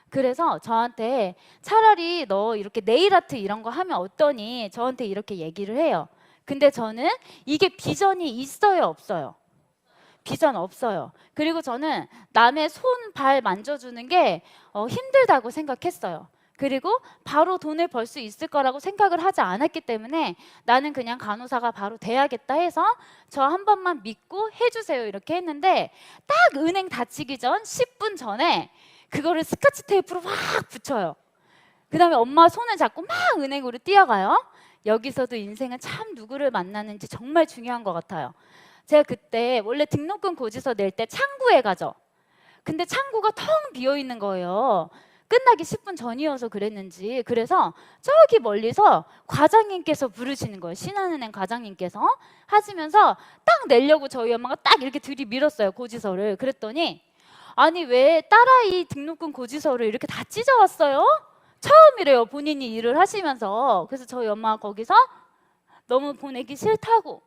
그래서 저한테 차라리 너 이렇게 네일아트 이런 거 하면 어떠니? 저한테 이렇게 얘기를 해요. 근데 저는 이게 비전이 있어요, 없어요? 비전 없어요. 그리고 저는 남의 손, 발 만져주는 게 힘들다고 생각했어요. 그리고 바로 돈을 벌 수 있을 거라고 생각을 하지 않았기 때문에 나는 그냥 간호사가 바로 돼야겠다 해서 저 한 번만 믿고 해주세요 이렇게 했는데 딱 은행 닫히기 전 10분 전에 그거를 스카치 테이프로 막 붙여요. 그 다음에 엄마 손을 잡고 막 은행으로 뛰어가요. 여기서도 인생은 참 누구를 만나는지 정말 중요한 것 같아요. 제가 그때 원래 등록금 고지서 낼 때 창구에 가죠. 근데 창구가 텅 비어 있는 거예요. 끝나기 10분 전이어서 그랬는지. 그래서 저기 멀리서 과장님께서 부르시는 거예요. 신한은행 과장님께서 하시면서 딱 내려고 저희 엄마가 딱 이렇게 들이밀었어요, 고지서를. 그랬더니 아니 왜 딸아이 등록금 고지서를 이렇게 다 찢어왔어요? 처음이래요, 본인이 일을 하시면서. 그래서 저희 엄마가 거기서 너무 보내기 싫다고,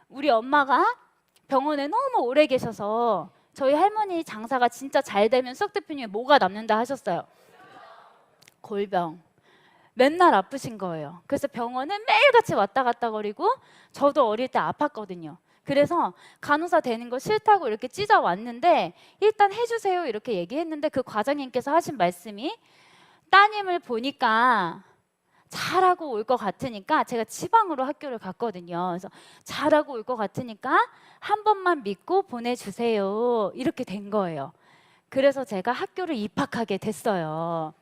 우리 엄마가 병원에 너무 오래 계셔서 저희 할머니 장사가 진짜 잘 되면 수석 대표님이 뭐가 남는다 하셨어요. 골병. 맨날 아프신 거예요. 그래서 병원은 매일같이 왔다 갔다 거리고 저도 어릴 때 아팠거든요. 그래서 간호사 되는 거 싫다고 이렇게 찢어 왔는데 일단 해주세요 이렇게 얘기했는데 그 과장님께서 하신 말씀이 따님을 보니까 잘하고 올 것 같으니까, 제가 지방으로 학교를 갔거든요. 그래서 잘하고 올 것 같으니까 한 번만 믿고 보내주세요 이렇게 된 거예요. 그래서 제가 학교를 입학하게 됐어요.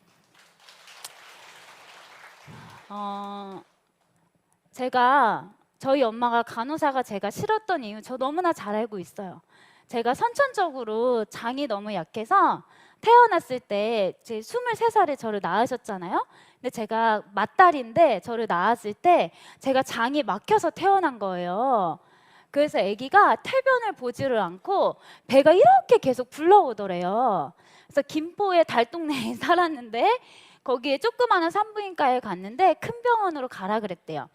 제가 저희 엄마가 간호사가 제가 싫었던 이유 저 너무나 잘 알고 있어요. 제가 선천적으로 장이 너무 약해서 태어났을 때 제 23살에 저를 낳으셨잖아요. 근데 제가 맏딸인데 저를 낳았을 때 제가 장이 막혀서 태어난 거예요. 그래서 아기가 퇴변을 보지를 않고 배가 이렇게 계속 불러오더래요. 그래서 김포의 달동네에 살았는데 거기에 조그마한 산부인과에 갔는데 큰 병원으로 가라 그랬대요.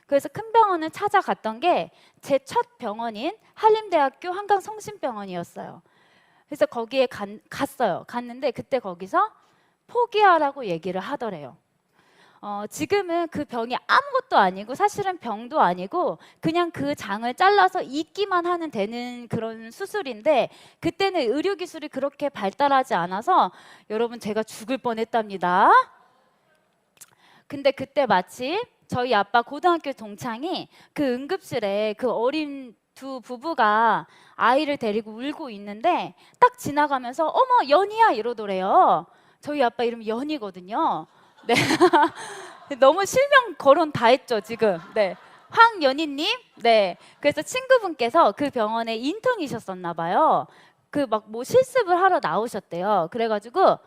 그래서 큰 병원을 찾아갔던 게 제 첫 병원인 한림대학교 한강성심병원이었어요. 그래서 거기에 갔어요. 갔는데 그때 거기서 포기하라고 얘기를 하더래요. 지금은 그 병이 아무것도 아니고 사실은 병도 아니고 그냥 그 장을 잘라서 입기만 하는 되는 그런 수술인데 그때는 의료기술이 그렇게 발달하지 않아서 여러분 제가 죽을 뻔했답니다. 근데 그때 마침 저희 아빠 고등학교 동창이 그 응급실에 그 어린 두 부부가 아이를 데리고 울고 있는데 딱 지나가면서 어머 연희야 이러더래요. 저희 아빠 이름 연희거든요. 네. 너무 실명 거론 다 했죠 지금. 네. 황연희님. 네. 그래서 친구분께서 그 병원에 인턴이셨었나 봐요. 그 막 뭐 실습을 하러 나오셨대요. 그래가지고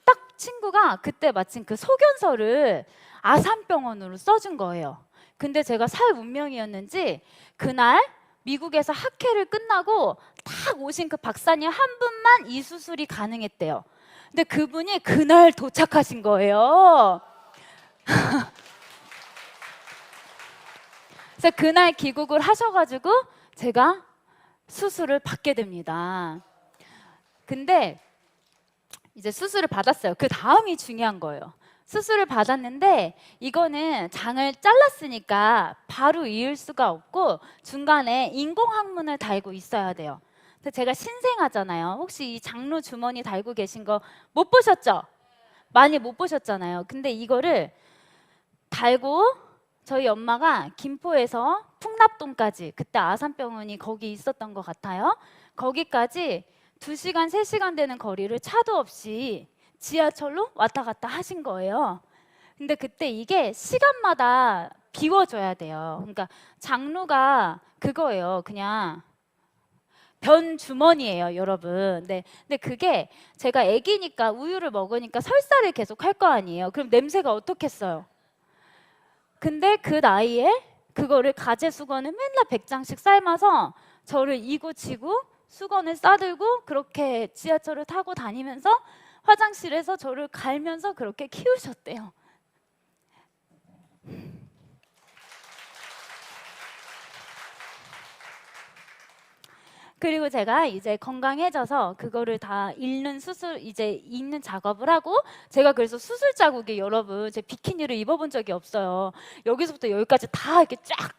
딱 친구가 그때 마침 그 소견서를 아산병원으로 써준 거예요. 근데 제가 살 운명이었는지 그날 미국에서 학회를 끝나고 딱 오신 그 박사님 한 분만 이 수술이 가능했대요. 근데 그분이 그날 도착하신 거예요. 그래서 그날 귀국을 하셔가지고 제가 수술을 받게 됩니다. 근데 이제 수술을 받았어요. 그 다음이 중요한 거예요. 수술을 받았는데 이거는 장을 잘랐으니까 바로 이을 수가 없고 중간에 인공항문을 달고 있어야 돼요. 근데 제가 신생아잖아요. 혹시 이 장로 주머니 달고 계신 거 못 보셨죠? 많이 못 보셨잖아요. 근데 이거를 달고 저희 엄마가 김포에서 풍납동까지, 그때 아산병원이 거기 있었던 것 같아요. 거기까지 2시간, 3시간 되는 거리를 차도 없이 지하철로 왔다 갔다 하신 거예요. 근데 그때 이게 시간마다 비워줘야 돼요. 그러니까 장로가 그거예요. 그냥 변 주머니예요, 여러분. 네. 근데 그게 제가 아기니까 우유를 먹으니까 설사를 계속 할 거 아니에요. 그럼 냄새가 어떻겠어요? 근데 그 나이에 그거를 가재 수건을 맨날 100장씩 삶아서 저를 이고 지고 수건을 싸들고 그렇게 지하철을 타고 다니면서 화장실에서 저를 갈면서 그렇게 키우셨대요. 그리고 제가 이제 건강해져서 그거를 다 잃는 수술, 이제 잊는 작업을 하고, 제가 그래서 수술 자국이, 여러분, 제 비키니를 입어본 적이 없어요. 여기서부터 여기까지 다 이렇게 쫙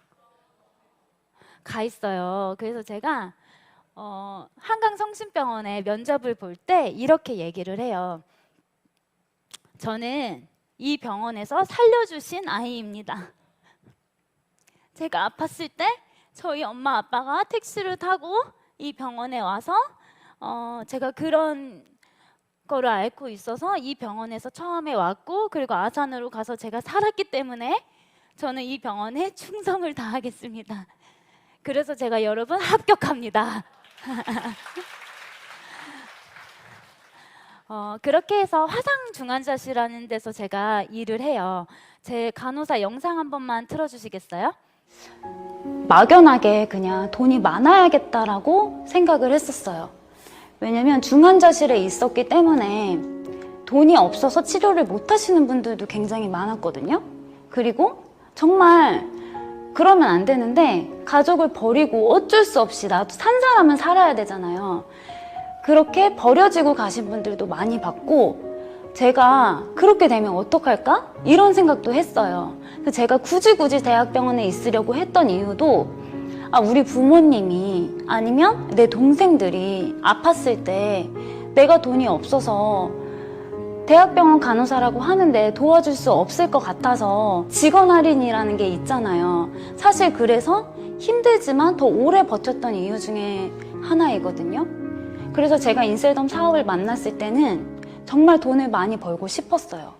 가 있어요. 그래서 제가 한강성심병원에 면접을 볼 때 이렇게 얘기를 해요. 저는 이 병원에서 살려주신 아이입니다. 제가 아팠을 때 저희 엄마 아빠가 택시를 타고 이 병원에 와서 제가 그런 거를 앓고 있어서 이 병원에서 처음에 왔고, 그리고 아산으로 가서 제가 살았기 때문에 저는 이 병원에 충성을 다하겠습니다. 그래서 제가 여러분 합격합니다. 그렇게 해서 화상중환자실이라는 데서 제가 일을 해요. 제 간호사 영상 한 번만 틀어주시겠어요? 막연하게 그냥 돈이 많아야겠다라고 생각을 했었어요. 왜냐면 중환자실에 있었기 때문에 돈이 없어서 치료를 못 하시는 분들도 굉장히 많았거든요. 그리고 정말 그러면 안 되는데 가족을 버리고 어쩔 수 없이 나도 산 사람은 살아야 되잖아요. 그렇게 버려지고 가신 분들도 많이 봤고, 제가 그렇게 되면 어떡할까? 이런 생각도 했어요. 그래서 제가 굳이 대학병원에 있으려고 했던 이유도, 우리 부모님이 아니면 내 동생들이 아팠을 때 내가 돈이 없어서 대학병원 간호사라고 하는데 도와줄 수 없을 것 같아서 직원 할인이라는 게 있잖아요. 사실 그래서 힘들지만 더 오래 버텼던 이유 중에 하나이거든요. 그래서 제가 인셀덤 사업을 만났을 때는 정말 돈을 많이 벌고 싶었어요.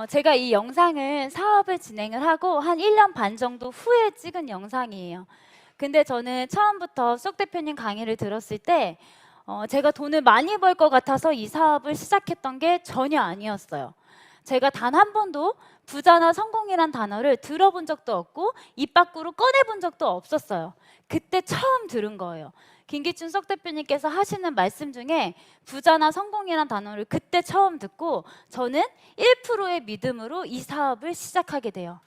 제가 이 영상을 사업을 진행을 하고 한 1년 반 정도 후에 찍은 영상이에요. 근데 저는 처음부터 쏙 대표님 강의를 들었을 때 제가 돈을 많이 벌 것 같아서 이 사업을 시작했던 게 전혀 아니었어요. 제가 단 한 번도 부자나 성공이란 단어를 들어본 적도 없고 입 밖으로 꺼내본 적도 없었어요. 그때 처음 들은 거예요. 김기춘 쏙 대표님께서 하시는 말씀 중에 부자나 성공이란 단어를 그때 처음 듣고 저는 1%의 믿음으로 이 사업을 시작하게 돼요.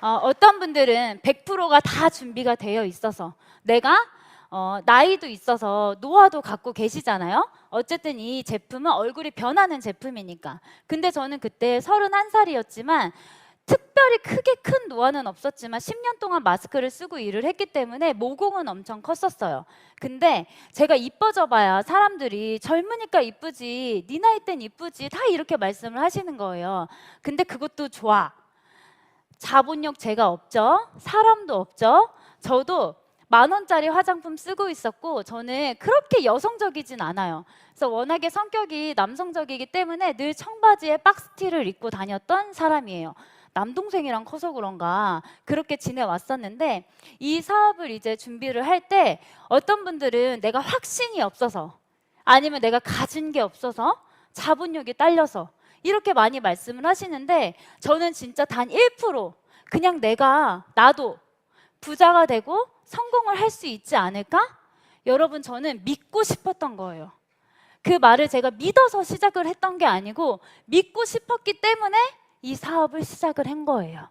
어떤 분들은 100%가 다 준비가 되어 있어서, 내가 나이도 있어서 노화도 갖고 계시잖아요. 어쨌든 이 제품은 얼굴이 변하는 제품이니까. 근데 저는 그때 31살이었지만 특별히 크게 큰 노화는 없었지만 10년 동안 마스크를 쓰고 일을 했기 때문에 모공은 엄청 컸었어요. 근데 제가 이뻐져 봐야 사람들이 젊으니까 이쁘지, 네 나이 땐 이쁘지, 다 이렇게 말씀을 하시는 거예요. 근데 그것도 좋아. 자본력 제가 없죠. 사람도 없죠. 저도 10,000원짜리 화장품 쓰고 있었고 저는 그렇게 여성적이진 않아요. 그래서 워낙에 성격이 남성적이기 때문에 늘 청바지에 박스티를 입고 다녔던 사람이에요. 남동생이랑 커서 그런가 그렇게 지내왔었는데, 이 사업을 이제 준비를 할 때 어떤 분들은 내가 확신이 없어서, 아니면 내가 가진 게 없어서 자본력이 딸려서 이렇게 많이 말씀을 하시는데 저는 진짜 단 1% 그냥 나도 부자가 되고 성공을 할 수 있지 않을까? 여러분 저는 믿고 싶었던 거예요. 그 말을 제가 믿어서 시작을 했던 게 아니고 믿고 싶었기 때문에 이 사업을 시작을 한 거예요.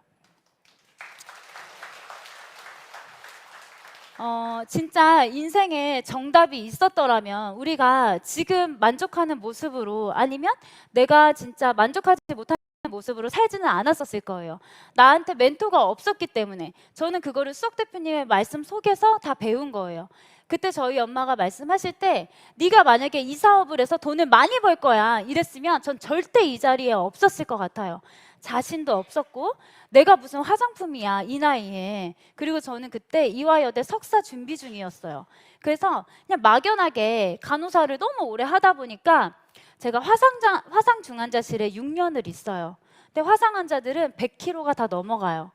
진짜 인생에 정답이 있었더라면 우리가 지금 만족하는 모습으로 아니면 내가 진짜 만족하지 못하는 모습으로 살지는 않았었을 거예요. 나한테 멘토가 없었기 때문에 저는 그거를 수석 대표님의 말씀 속에서 다 배운 거예요. 그때 저희 엄마가 말씀하실 때 네가 만약에 이 사업을 해서 돈을 많이 벌 거야 이랬으면 전 절대 이 자리에 없었을 것 같아요. 자신도 없었고 내가 무슨 화장품이야 이 나이에. 그리고 저는 그때 이화여대 석사 준비 중이었어요. 그래서 그냥 막연하게 간호사를 너무 오래 하다 보니까 제가 화상 중환자실에 6년을 있어요. 근데 화상 환자들은 100kg가 다 넘어가요.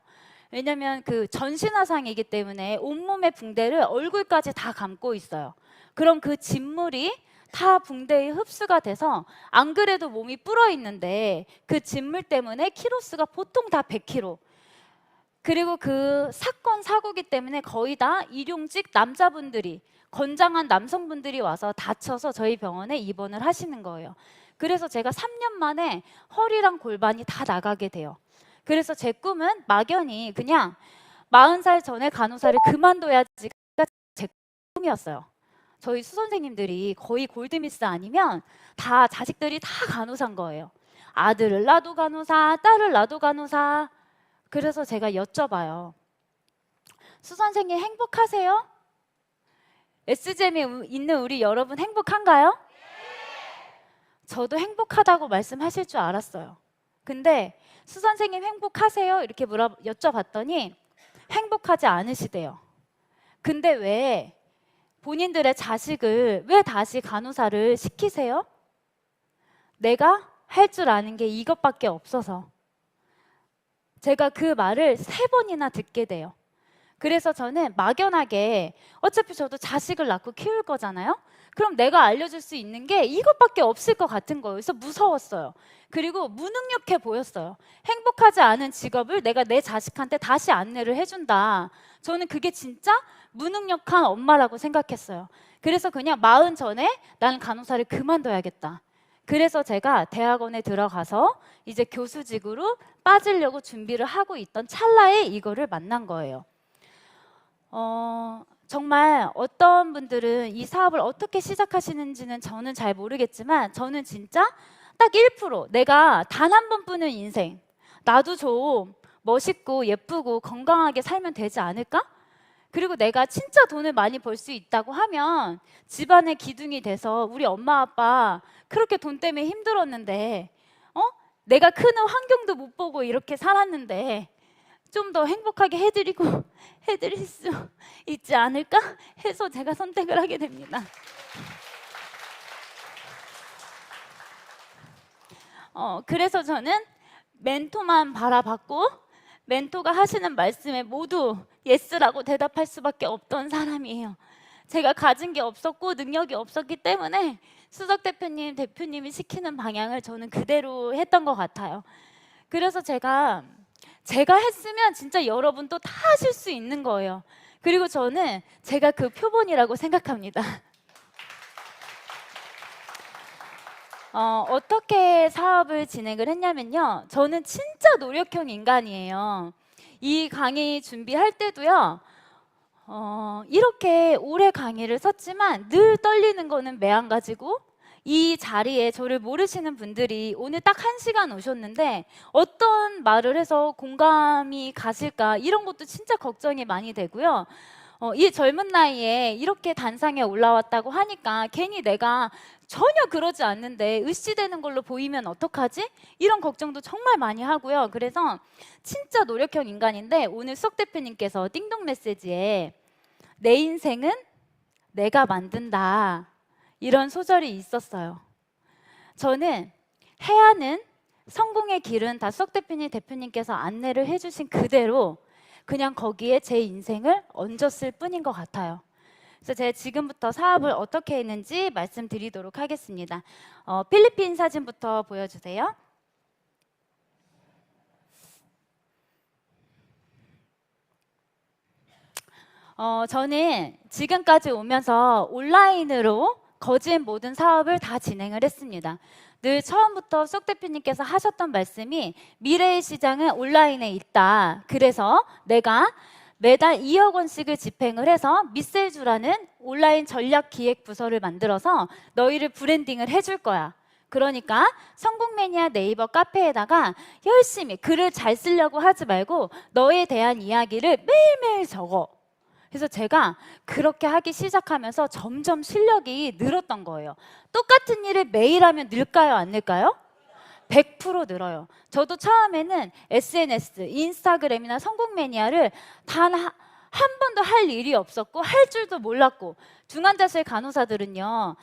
왜냐면 그 전신화상이기 때문에 온몸의 붕대를 얼굴까지 다 감고 있어요. 그럼 그 진물이 다 붕대에 흡수가 돼서 안 그래도 몸이 불어 있는데 그 진물 때문에 키로수가 보통 다 100kg. 그리고 그 사건 사고기 때문에 거의 다 일용직 남자분들이 건장한 남성분들이 와서 다쳐서 저희 병원에 입원을 하시는 거예요. 그래서 제가 3년 만에 허리랑 골반이 다 나가게 돼요. 그래서 제 꿈은 막연히 그냥 40살 전에 간호사를 그만둬야지가 제 꿈이었어요. 저희 수선생님들이 거의 골드미스 아니면 다 자식들이 다 간호사인 거예요. 아들을 낳아도 간호사, 딸을 낳아도 간호사. 그래서 제가 여쭤봐요. 수선생님 행복하세요? SGM에 있는 우리 여러분 행복한가요? 저도 행복하다고 말씀하실 줄 알았어요. 근데 수선생님 행복하세요? 이렇게 여쭤봤더니 행복하지 않으시대요. 근데 왜 본인들의 자식을 왜 다시 간호사를 시키세요? 내가 할 줄 아는 게 이것밖에 없어서. 제가 그 말을 3번이나 듣게 돼요. 그래서 저는 막연하게 어차피 저도 자식을 낳고 키울 거잖아요. 그럼 내가 알려줄 수 있는 게 이것밖에 없을 것 같은 거예요. 그래서 무서웠어요. 그리고 무능력해 보였어요. 행복하지 않은 직업을 내가 내 자식한테 다시 안내를 해준다. 저는 그게 진짜 무능력한 엄마라고 생각했어요. 그래서 그냥 40 전에 나는 간호사를 그만둬야겠다. 그래서 제가 대학원에 들어가서 이제 교수직으로 빠지려고 준비를 하고 있던 찰나에 이거를 만난 거예요. 정말 어떤 분들은 이 사업을 어떻게 시작하시는지는 저는 잘 모르겠지만 저는 진짜 딱 1% 내가 단 한 번뿐인 인생 나도 좀 멋있고 예쁘고 건강하게 살면 되지 않을까? 그리고 내가 진짜 돈을 많이 벌 수 있다고 하면 집안의 기둥이 돼서 우리 엄마 아빠 그렇게 돈 때문에 힘들었는데 내가 크는 환경도 못 보고 이렇게 살았는데 좀 더 행복하게 해드릴 수 있지 않을까 해서 제가 선택을 하게 됩니다. 그래서 저는 멘토만 바라봤고 멘토가 하시는 말씀에 모두 예스라고 대답할 수밖에 없던 사람이에요. 제가 가진 게 없었고 능력이 없었기 때문에 수석 대표님이 시키는 방향을 저는 그대로 했던 것 같아요. 그래서 제가 했으면 진짜 여러분도 다 하실 수 있는 거예요. 그리고 저는 제가 그 표본이라고 생각합니다. 어떻게 사업을 진행을 했냐면요. 저는 진짜 노력형 인간이에요. 이 강의 준비할 때도요. 이렇게 오래 강의를 섰지만 늘 떨리는 거는 매한가지고 이 자리에 저를 모르시는 분들이 오늘 딱 1시간 오셨는데 어떤 말을 해서 공감이 가실까 이런 것도 진짜 걱정이 많이 되고요. 이 젊은 나이에 이렇게 단상에 올라왔다고 하니까 괜히 내가 전혀 그러지 않는데 으쌰되는 걸로 보이면 어떡하지? 이런 걱정도 정말 많이 하고요. 그래서 진짜 노력형 인간인데 오늘 수석 대표님께서 띵동 메시지에 내 인생은 내가 만든다 이런 소절이 있었어요. 저는 해야 하는 성공의 길은 다 수석 대표님께서 안내를 해주신 그대로 그냥 거기에 제 인생을 얹었을 뿐인 것 같아요. 그래서 제가 지금부터 사업을 어떻게 했는지 말씀드리도록 하겠습니다. 필리핀 사진부터 보여주세요. 저는 지금까지 오면서 온라인으로 거진 모든 사업을 다 진행을 했습니다. 늘 처음부터 쏙 대표님께서 하셨던 말씀이 미래의 시장은 온라인에 있다. 그래서 내가 매달 2억 원씩을 집행을 해서 미셀주라는 온라인 전략 기획 부서를 만들어서 너희를 브랜딩을 해줄 거야. 그러니까 성공 매니아 네이버 카페에다가 열심히 글을 잘 쓰려고 하지 말고 너에 대한 이야기를 매일매일 적어. 그래서 제가 그렇게 하기 시작하면서 점점 실력이 늘었던 거예요. 똑같은 일을 매일 하면 늘까요, 안 늘까요? 100% 늘어요. 저도 처음에는 SNS, 인스타그램이나 성공 매니아를 단 한 번도 할 일이 없었고 할 줄도 몰랐고, 중환자실 간호사들은요,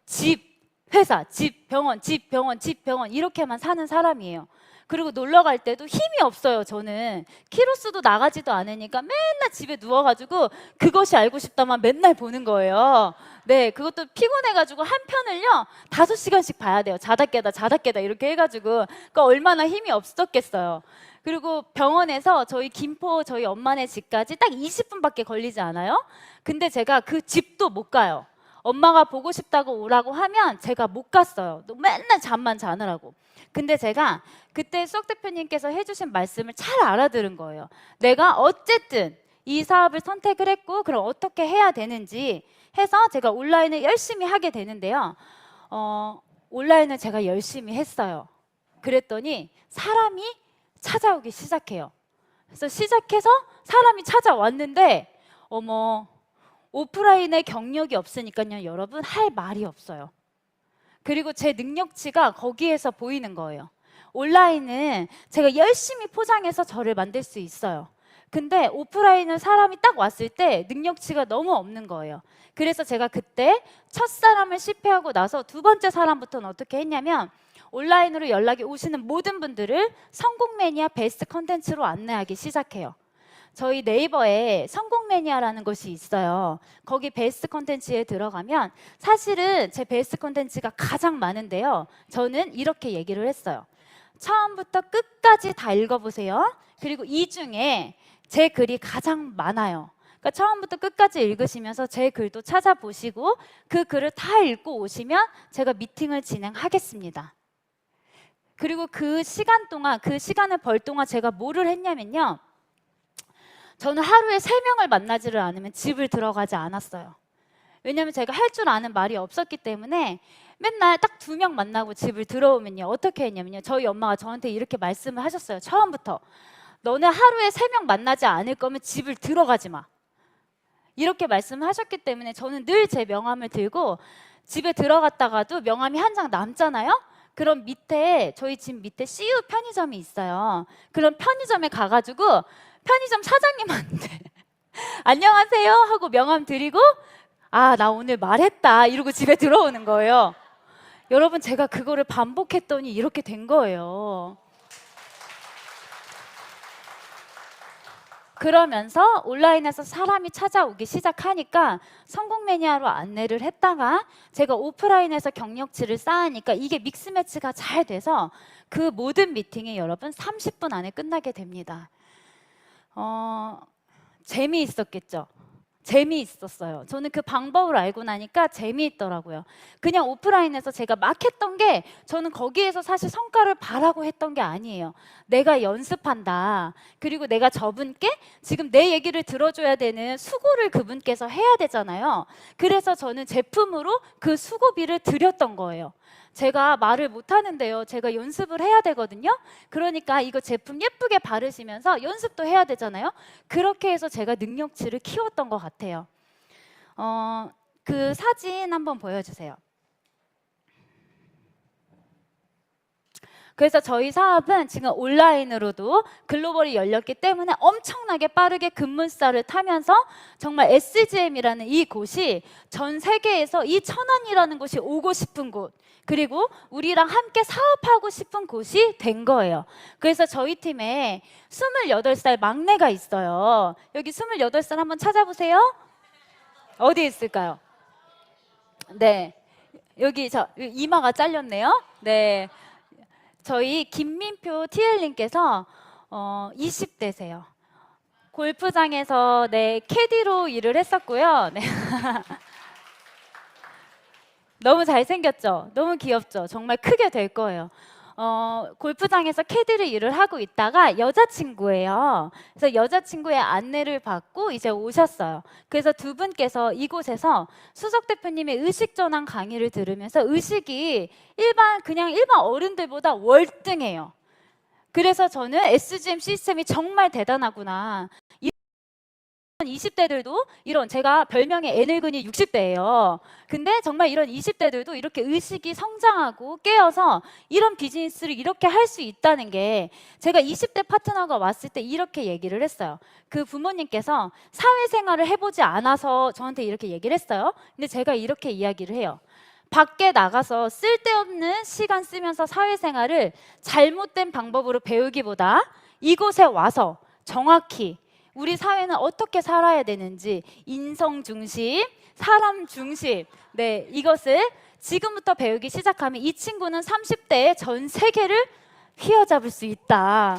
집, 회사, 집, 병원, 집, 병원, 집, 병원 이렇게만 사는 사람이에요. 그리고 놀러 갈 때도 힘이 없어요. 저는 키로수도 나가지도 않으니까 맨날 집에 누워가지고 그것이 알고 싶다만 맨날 보는 거예요. 네, 그것도 피곤해가지고 한 편을요 5시간씩 봐야 돼요. 자다 깨다 이렇게 해가지고. 그러니까 얼마나 힘이 없었겠어요. 그리고 병원에서 저희 김포 저희 엄마네 집까지 딱 20분밖에 걸리지 않아요. 근데 제가 그 집도 못 가요. 엄마가 보고 싶다고 오라고 하면 제가 못 갔어요. 맨날 잠만 자느라고. 근데 제가 그때 쏙 대표님께서 해주신 말씀을 잘 알아들은 거예요. 내가 어쨌든 이 사업을 선택을 했고 그럼 어떻게 해야 되는지 해서 제가 온라인을 열심히 하게 되는데요. 온라인을 제가 열심히 했어요. 그랬더니 사람이 찾아오기 시작해요. 그래서 시작해서 사람이 찾아왔는데 어머, 오프라인에 경력이 없으니까요, 여러분 할 말이 없어요. 그리고 제 능력치가 거기에서 보이는 거예요. 온라인은 제가 열심히 포장해서 저를 만들 수 있어요. 근데 오프라인은 사람이 딱 왔을 때 능력치가 너무 없는 거예요. 그래서 제가 그때 첫 사람을 실패하고 나서 두 번째 사람부터는 어떻게 했냐면 온라인으로 연락이 오시는 모든 분들을 성공 매니아 베스트 컨텐츠로 안내하기 시작해요. 저희 네이버에 성공 매니아라는 것이 있어요. 거기 베스트 컨텐츠에 들어가면 사실은 제 베스트 컨텐츠가 가장 많은데요. 저는 이렇게 얘기를 했어요. 처음부터 끝까지 다 읽어보세요. 그리고 이 중에 제 글이 가장 많아요. 그러니까 처음부터 끝까지 읽으시면서 제 글도 찾아보시고 그 글을 다 읽고 오시면 제가 미팅을 진행하겠습니다. 그리고 그 시간 동안, 그 시간을 벌 동안 제가 뭐를 했냐면요. 저는 하루에 3명을 만나지를 않으면 집을 들어가지 않았어요. 왜냐하면 제가 할 줄 아는 말이 없었기 때문에 맨날 딱 2명 만나고 집을 들어오면요. 어떻게 했냐면요. 저희 엄마가 저한테 이렇게 말씀을 하셨어요. 처음부터. 너는 하루에 3명 만나지 않을 거면 집을 들어가지 마. 이렇게 말씀을 하셨기 때문에 저는 늘 제 명함을 들고 집에 들어갔다가도 명함이 한 장 남잖아요. 그럼 밑에 저희 집 밑에 CU 편의점이 있어요. 그럼 편의점에 가가지고 편의점 사장님한테 안녕하세요 하고 명함 드리고 아, 나 오늘 말했다 이러고 집에 들어오는 거예요. 여러분 제가 그거를 반복했더니 이렇게 된 거예요. 그러면서 온라인에서 사람이 찾아오기 시작하니까 성공 매니아로 안내를 했다가 제가 오프라인에서 경력치를 쌓으니까 이게 믹스매치가 잘 돼서 그 모든 미팅이 여러분 30분 안에 끝나게 됩니다. 재미있었겠죠? 재미있었어요. 저는 그 방법을 알고 나니까 재미있더라고요. 그냥 오프라인에서 제가 막 했던 게 저는 거기에서 사실 성과를 바라고 했던 게 아니에요. 내가 연습한다. 그리고 내가 저분께 지금 내 얘기를 들어줘야 되는 수고를 그분께서 해야 되잖아요. 그래서 저는 제품으로 그 수고비를 드렸던 거예요. 제가 말을 못하는데요. 제가 연습을 해야 되거든요. 그러니까 이거 제품 예쁘게 바르시면서 연습도 해야 되잖아요. 그렇게 해서 제가 능력치를 키웠던 것 같아요. 그 사진 한번 보여주세요. 그래서 저희 사업은 지금 온라인으로도 글로벌이 열렸기 때문에 엄청나게 빠르게 급물살을 타면서 정말 SGM이라는 이 곳이 전 세계에서 이 천안이라는 곳이 오고 싶은 곳, 그리고 우리랑 함께 사업하고 싶은 곳이 된 거예요. 그래서 저희 팀에 28살 막내가 있어요. 여기 28살 한번 찾아보세요. 어디 있을까요? 네. 여기 이마가 잘렸네요. 네. 저희 김민표 TL님께서 20대세요. 골프장에서 네, 캐디로 일을 했었고요. 네. 너무 잘생겼죠? 너무 귀엽죠? 정말 크게 될 거예요. 골프장에서 캐디를 일을 하고 있다가 여자친구예요. 그래서 여자친구의 안내를 받고 이제 오셨어요. 그래서 두 분께서 이곳에서 수석 대표님의 의식 전환 강의를 들으면서 의식이 그냥 일반 어른들보다 월등해요. 그래서 저는 SGM 시스템이 정말 대단하구나. 20대들도 이런, 제가 별명이 애늙은이 60대예요. 근데 정말 이런 20대들도 이렇게 의식이 성장하고 깨어서 이런 비즈니스를 이렇게 할 수 있다는 게, 제가 20대 파트너가 왔을 때 이렇게 얘기를 했어요. 그 부모님께서 사회생활을 해보지 않아서 저한테 이렇게 얘기를 했어요. 근데 제가 이렇게 이야기를 해요. 밖에 나가서 쓸데없는 시간 쓰면서 사회생활을 잘못된 방법으로 배우기보다 이곳에 와서 정확히 우리 사회는 어떻게 살아야 되는지, 인성 중심, 사람 중심, 네, 이것을 지금부터 배우기 시작하면 이 친구는 30대에 전 세계를 휘어잡을 수 있다.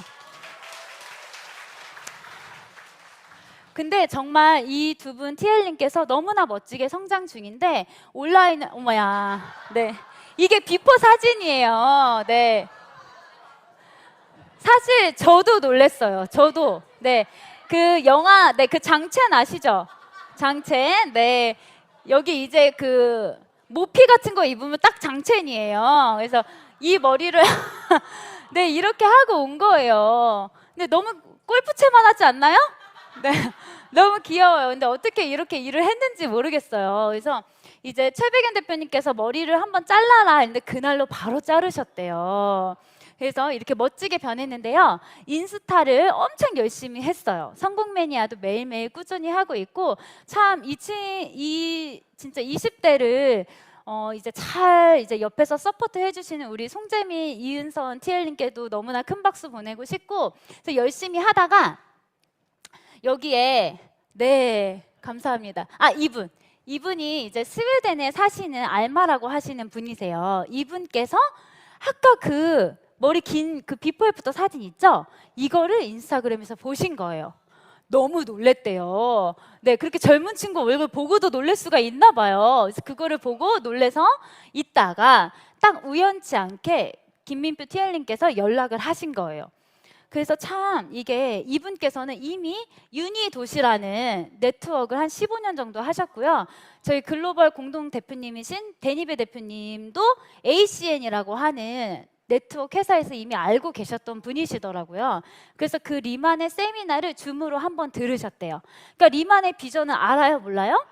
근데 정말 이 두 분 TL님께서 너무나 멋지게 성장 중인데, 온라인, 어머야, 네, 이게 비포 사진이에요. 네, 사실 저도 놀랐어요. 저도. 네, 그 영화, 네, 그 장첸 아시죠? 장첸. 네, 여기 이제 그 모피 같은 거 입으면 딱 장첸이에요. 그래서 이 머리를 네, 이렇게 하고 온 거예요. 근데 너무 골프채만 하지 않나요? 네, 너무 귀여워요. 근데 어떻게 이렇게 일을 했는지 모르겠어요. 그래서 이제 최백연 대표님께서 머리를 한번 잘라라 했는데 그날로 바로 자르셨대요. 그래서 이렇게 멋지게 변했는데요. 인스타를 엄청 열심히 했어요. 성공 매니아도 매일매일 꾸준히 하고 있고, 참 진짜 20대를 이제 잘 이제 옆에서 서포트 해주시는 우리 송재미, 이은선 TL님께도 너무나 큰 박수 보내고 싶고, 그래서 열심히 하다가 여기에, 네, 감사합니다. 이분이 이제 스웨덴에 사시는 알마라고 하시는 분이세요. 이분께서 아까 그 머리 긴 그 비포 애프터 사진 있죠? 이거를 인스타그램에서 보신 거예요. 너무 놀랬대요. 네, 그렇게 젊은 친구 얼굴 보고도 놀랄 수가 있나 봐요. 그래서 그거를 보고 놀래서 있다가 딱 우연치 않게 김민표 TL님께서 연락을 하신 거예요. 그래서 참 이게, 이분께서는 이미 유니도시라는 네트워크를 한 15년 정도 하셨고요. 저희 글로벌 공동 대표님이신 데니베 대표님도 ACN이라고 하는 네트워크 회사에서 이미 알고 계셨던 분이시더라고요. 그래서 그 리만의 세미나를 줌으로 한번 들으셨대요. 그러니까 리만의 비전을 알아요, 몰라요?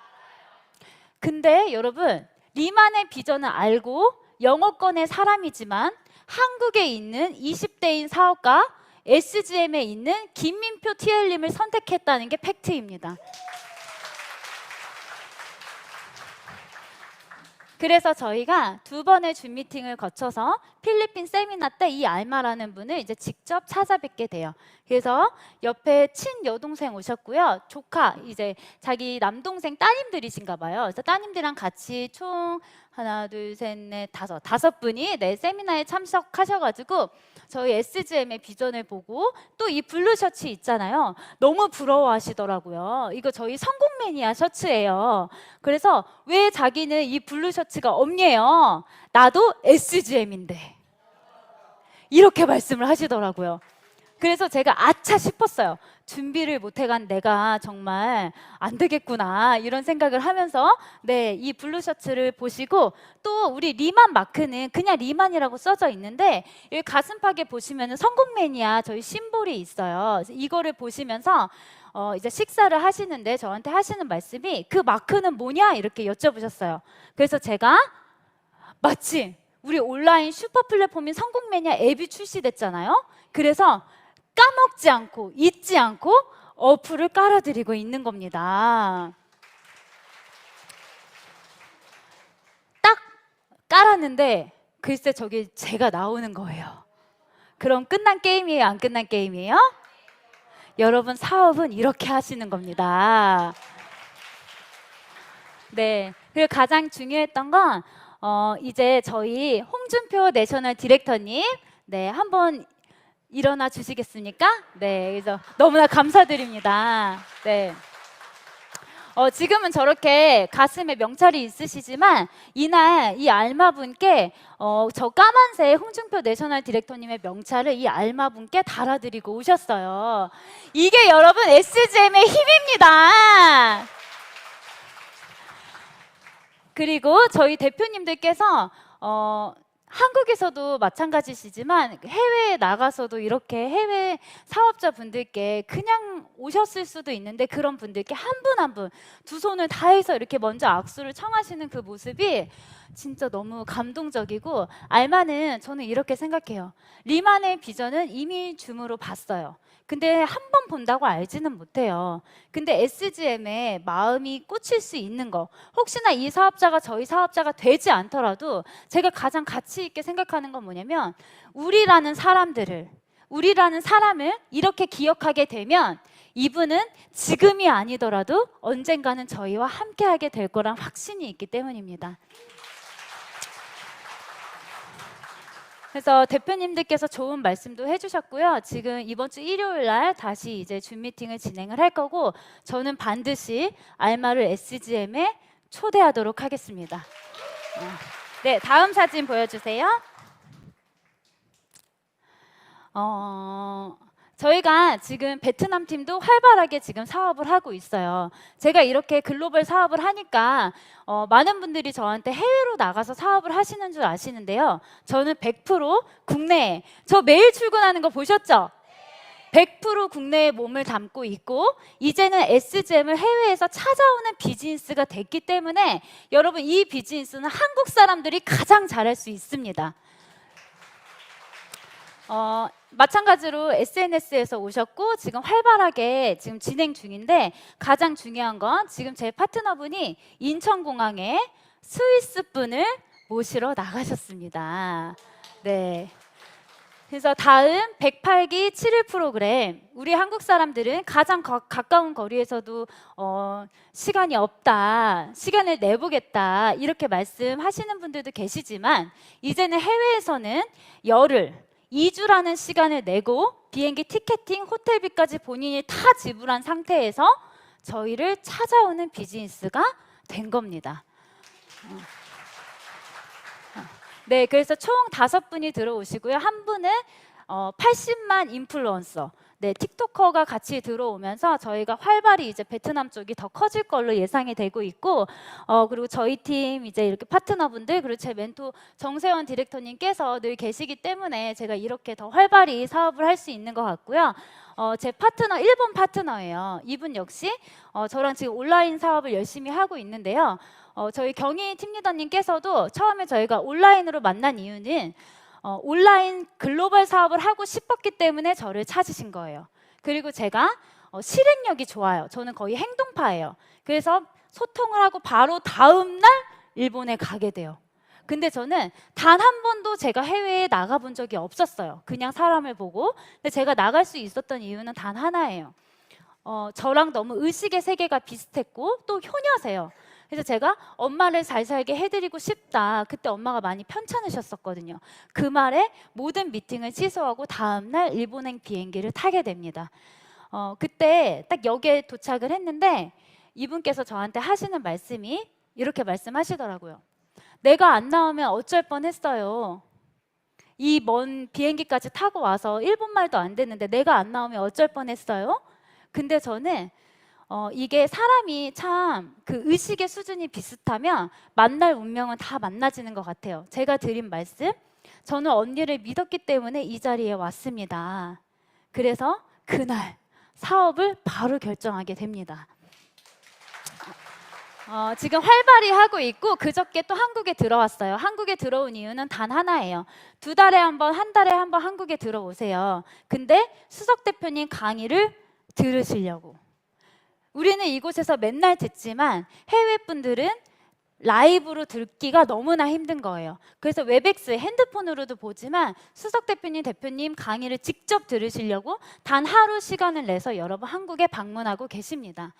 근데 여러분, 리만의 비전을 알고 영어권의 사람이지만 한국에 있는 20대인 사업가, SGM에 있는 김민표 TL님을 선택했다는 게 팩트입니다. 그래서 저희가 2번의 줌 미팅을 거쳐서 필리핀 세미나 때 이 알마라는 분을 이제 직접 찾아뵙게 돼요. 그래서 옆에 친여동생 오셨고요. 조카, 이제 자기 남동생 따님들이신가 봐요. 그래서 따님들이랑 같이 총 하나, 둘, 셋, 넷, 다섯 분이 네, 세미나에 참석하셔가지고 저희 SGM의 비전을 보고 또 이 블루 셔츠 있잖아요. 너무 부러워하시더라고요. 이거 저희 성공 매니아 셔츠예요. 그래서 왜 자기는 이 블루 셔츠가 없냐요? 나도 SGM인데. 이렇게 말씀을 하시더라고요. 그래서 제가 아차 싶었어요. 준비를 못 해간 내가 정말 안 되겠구나, 이런 생각을 하면서 네, 이 블루 셔츠를 보시고, 또 우리 리만 마크는 그냥 리만이라고 써져 있는데 여기 가슴팍에 보시면 성공 매니아 저희 심볼이 있어요. 이거를 보시면서 이제 식사를 하시는데 저한테 하시는 말씀이, 그 마크는 뭐냐 이렇게 여쭤보셨어요. 그래서 제가 마침 우리 온라인 슈퍼 플랫폼인 성공 매니아 앱이 출시됐잖아요. 그래서 까먹지 않고 잊지 않고 어플을 깔아드리고 있는 겁니다. 딱 깔았는데 글쎄 저기 제가 나오는 거예요. 그럼 끝난 게임이에요, 안 끝난 게임이에요? 여러분, 사업은 이렇게 하시는 겁니다. 네. 그리고 가장 중요했던 건 이제 저희 홍준표 내셔널 디렉터님, 네, 한번 일어나 주시겠습니까? 네, 그래서 너무나 감사드립니다. 네. 지금은 저렇게 가슴에 명찰이 있으시지만 이날 이 알마분께 저 까만색 홍준표 내셔널 디렉터님의 명찰을 이 알마분께 달아드리고 오셨어요. 이게 여러분 SGM의 힘입니다. 그리고 저희 대표님들께서 한국에서도 마찬가지시지만 해외에 나가서도 이렇게 해외 사업자분들께 그냥 오셨을 수도 있는데 그런 분들께 한 분 한 분 두 손을 다해서 이렇게 먼저 악수를 청하시는 그 모습이 진짜 너무 감동적이고 알마는 저는 이렇게 생각해요. 리만의 비전은 이미 줌으로 봤어요. 근데 한 번 본다고 알지는 못해요. 근데 SGM에 마음이 꽂힐 수 있는 거, 혹시나 이 사업자가 저희 사업자가 되지 않더라도 제가 가장 가치 있게 생각하는 건 뭐냐면 우리라는 사람을 이렇게 기억하게 되면 이분은 지금이 아니더라도 언젠가는 저희와 함께하게 될 거란 확신이 있기 때문입니다. 그래서 대표님들께서 좋은 말씀도 해주셨고요. 지금 이번 주 일요일 날 다시 이제 줌 미팅을 진행을 할 거고 저는 반드시 알마를 SGM에 초대하도록 하겠습니다. 네, 다음 사진 보여주세요. 저희가 지금 베트남 팀도 활발하게 지금 사업을 하고 있어요. 제가 이렇게 글로벌 사업을 하니까 많은 분들이 저한테 해외로 나가서 사업을 하시는 줄 아시는데요. 저는 100% 국내에, 저 매일 출근하는 거 보셨죠? 100% 국내에 몸을 담고 있고 이제는 SGM을 해외에서 찾아오는 비즈니스가 됐기 때문에 여러분 이 비즈니스는 한국 사람들이 가장 잘할 수 있습니다. 마찬가지로 SNS에서 오셨고 지금 활발하게 지금 진행 중인데 가장 중요한 건 지금 제 파트너분이 인천공항에 스위스 분을 모시러 나가셨습니다. 네. 그래서 다음 108기 7일 프로그램 우리 한국 사람들은 가장 가까운 거리에서도 시간이 없다, 시간을 내보겠다 이렇게 말씀하시는 분들도 계시지만 이제는 해외에서는 열흘 2주라는 시간을 내고 비행기 티켓팅, 호텔비까지 본인이 다 지불한 상태에서 저희를 찾아오는 비즈니스가 된 겁니다. 네, 그래서 총 5분이 들어오시고요. 한 분은 80만 인플루언서, 네, 틱토커가 같이 들어오면서 저희가 활발히 이제 베트남 쪽이 더 커질 걸로 예상이 되고 있고, 그리고 저희 팀 이제 이렇게 파트너분들 그리고 제 멘토 정세원 디렉터님께서 늘 계시기 때문에 제가 이렇게 더 활발히 사업을 할 수 있는 것 같고요. 제 파트너 일본 파트너예요. 이분 역시 저랑 지금 온라인 사업을 열심히 하고 있는데요. 저희 경희 팀리더님께서도 처음에 저희가 온라인으로 만난 이유는 온라인 글로벌 사업을 하고 싶었기 때문에 저를 찾으신 거예요. 그리고 제가 실행력이 좋아요. 저는 거의 행동파예요. 그래서 소통을 하고 바로 다음 날 일본에 가게 돼요. 근데 저는 단 한 번도 제가 해외에 나가본 적이 없었어요. 그냥 사람을 보고. 근데 제가 나갈 수 있었던 이유는 단 하나예요. 저랑 너무 의식의 세계가 비슷했고 또 효녀세요. 그래서 제가 엄마를 잘 살게 해드리고 싶다. 그때 엄마가 많이 편찮으셨었거든요. 그 말에 모든 미팅을 취소하고 다음날 일본행 비행기를 타게 됩니다. 그때 딱 역에 도착을 했는데 이분께서 저한테 하시는 말씀이 이렇게 말씀하시더라고요. 내가 안 나오면 어쩔 뻔했어요. 이 먼 비행기까지 타고 와서 일본말도 안 됐는데 내가 안 나오면 어쩔 뻔했어요. 근데 저는 이게 사람이 참 그 의식의 수준이 비슷하면 만날 운명은 다 만나지는 것 같아요. 제가 드린 말씀, 저는 언니를 믿었기 때문에 이 자리에 왔습니다. 그래서 그날 사업을 바로 결정하게 됩니다. 지금 활발히 하고 있고 그저께 또 한국에 들어왔어요. 한국에 들어온 이유는 단 하나예요. 2달에 한 번, 한 달에 한 번 한국에 들어오세요. 근데 수석 대표님 강의를 들으시려고. 우리는 이곳에서 맨날 듣지만 해외 분들은 라이브로 듣기가 너무나 힘든 거예요. 그래서 웹엑스 핸드폰으로도 보지만 수석 대표님 강의를 직접 들으시려고 단 하루 시간을 내서 여러분 한국에 방문하고 계십니다.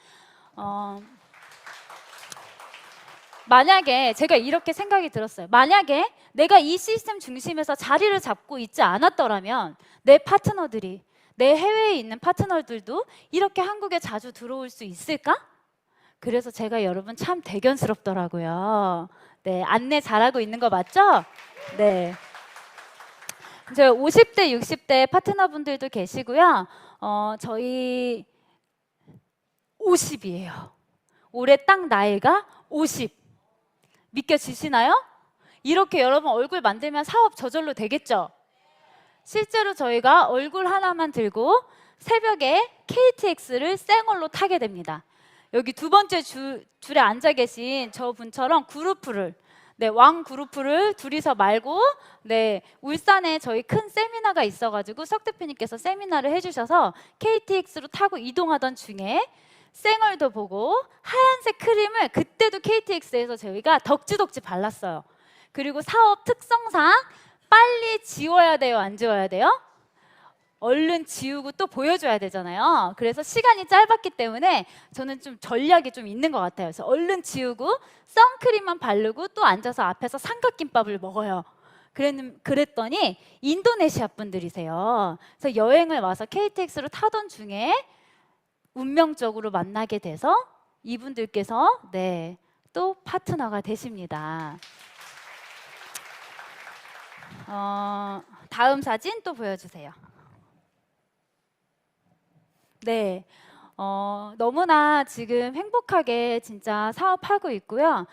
만약에 제가 이렇게 생각이 들었어요. 만약에 내가 이 시스템 중심에서 자리를 잡고 있지 않았더라면 내 파트너들이, 내 해외에 있는 파트너들도 이렇게 한국에 자주 들어올 수 있을까? 그래서 제가 여러분 참 대견스럽더라고요. 네, 안내 잘하고 있는 거 맞죠? 네. 이제 50대, 60대 파트너분들도 계시고요. 저희 50이에요. 올해 딱 나이가 50. 믿겨지시나요? 이렇게 여러분 얼굴 만들면 사업 저절로 되겠죠? 실제로 저희가 얼굴 하나만 들고 새벽에 KTX를 쌩얼로 타게 됩니다. 여기 두 번째 줄에 앉아 계신 저분처럼 그루프를, 네, 왕 그루프를 둘이서 말고, 네, 울산에 저희 큰 세미나가 있어가지고 석 대표님께서 세미나를 해주셔서 KTX로 타고 이동하던 중에 쌩얼도 보고 하얀색 크림을 그때도 KTX에서 저희가 덕지덕지 발랐어요. 그리고 사업 특성상 빨리 지워야 돼요, 안 지워야 돼요? 얼른 지우고 또 보여줘야 되잖아요. 그래서 시간이 짧았기 때문에 저는 좀 전략이 좀 있는 것 같아요. 그래서 얼른 지우고 선크림만 바르고 또 앉아서 앞에서 삼각김밥을 먹어요. 그랬더니 인도네시아 분들이세요. 그래서 여행을 와서 KTX로 타던 중에 운명적으로 만나게 돼서 이분들께서, 네, 또 파트너가 되십니다. 다음 사진 또 보여주세요. 네, 너무나 지금 행복하게 진짜 사업하고 있고요.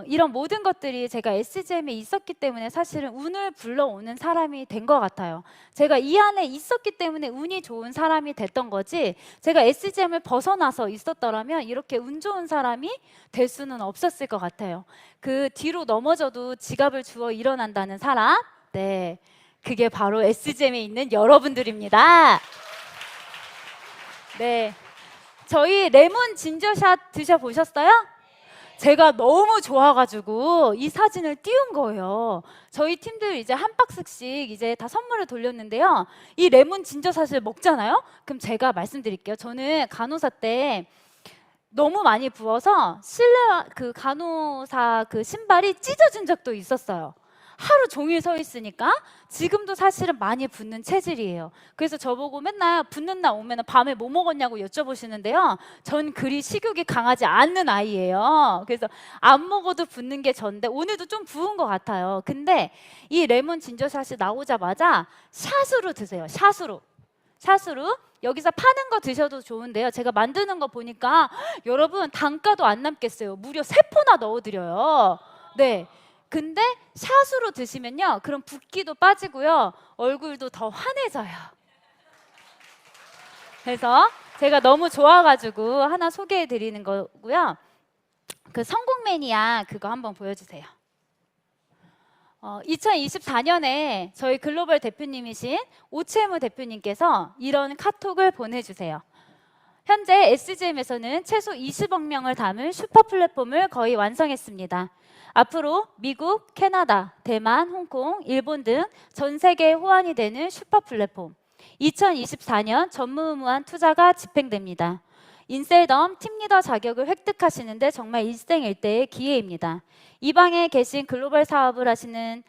이런 모든 것들이 제가 SGM에 있었기 때문에 사실은 운을 불러오는 사람이 된 것 같아요. 제가 이 안에 있었기 때문에 운이 좋은 사람이 됐던 거지, 제가 SGM을 벗어나서 있었더라면 이렇게 운 좋은 사람이 될 수는 없었을 것 같아요. 그 뒤로 넘어져도 지갑을 주워 일어난다는 사람, 네, 그게 바로 SGM에 있는 여러분들입니다. 네, 저희 레몬 진저샷 드셔보셨어요? 제가 너무 좋아가지고 이 사진을 띄운 거예요. 저희 팀들 이제 한 박스씩 이제 다 선물을 돌렸는데요. 이 레몬 진저샷을 먹잖아요? 그럼 제가 말씀드릴게요. 저는 간호사 때 너무 많이 부어서 실내 그 간호사 그 신발이 찢어진 적도 있었어요. 하루 종일 서 있으니까 지금도 사실은 많이 붓는 체질이에요. 그래서 저보고 맨날 붓는 날 오면 밤에 뭐 먹었냐고 여쭤보시는데요. 전 그리 식욕이 강하지 않는 아이예요. 그래서 안 먹어도 붓는 게 전데 오늘도 좀 부은 것 같아요. 근데 이 레몬 진저샷이 나오자마자 샷으로 드세요. 샷으로. 여기서 파는 거 드셔도 좋은데요. 제가 만드는 거 보니까 여러분 단가도 안 남겠어요. 무려 3포나 넣어드려요. 네. 근데 샷으로 드시면요, 그럼 붓기도 빠지고요, 얼굴도 더 환해져요. 그래서 제가 너무 좋아가지고 하나 소개해드리는 거고요. 그 성공 매니아 그거 한번 보여주세요. 2024년에 저희 글로벌 대표님이신 오채무 대표님께서 이런 카톡을 보내주세요. 현재 SGM에서는 최소 20억 명을 담은 슈퍼 플랫폼을 거의 완성했습니다. 앞으로 미국, 캐나다, 대만, 홍콩, 일본 등 전 세계에 호환이 되는 슈퍼 플랫폼. 2024년 전무후무한 투자가 집행됩니다. 인셀덤 팀리더 자격을 획득하시는데 정말 일생일대의 기회입니다. 이 방에 계신 글로벌 사업을 하시는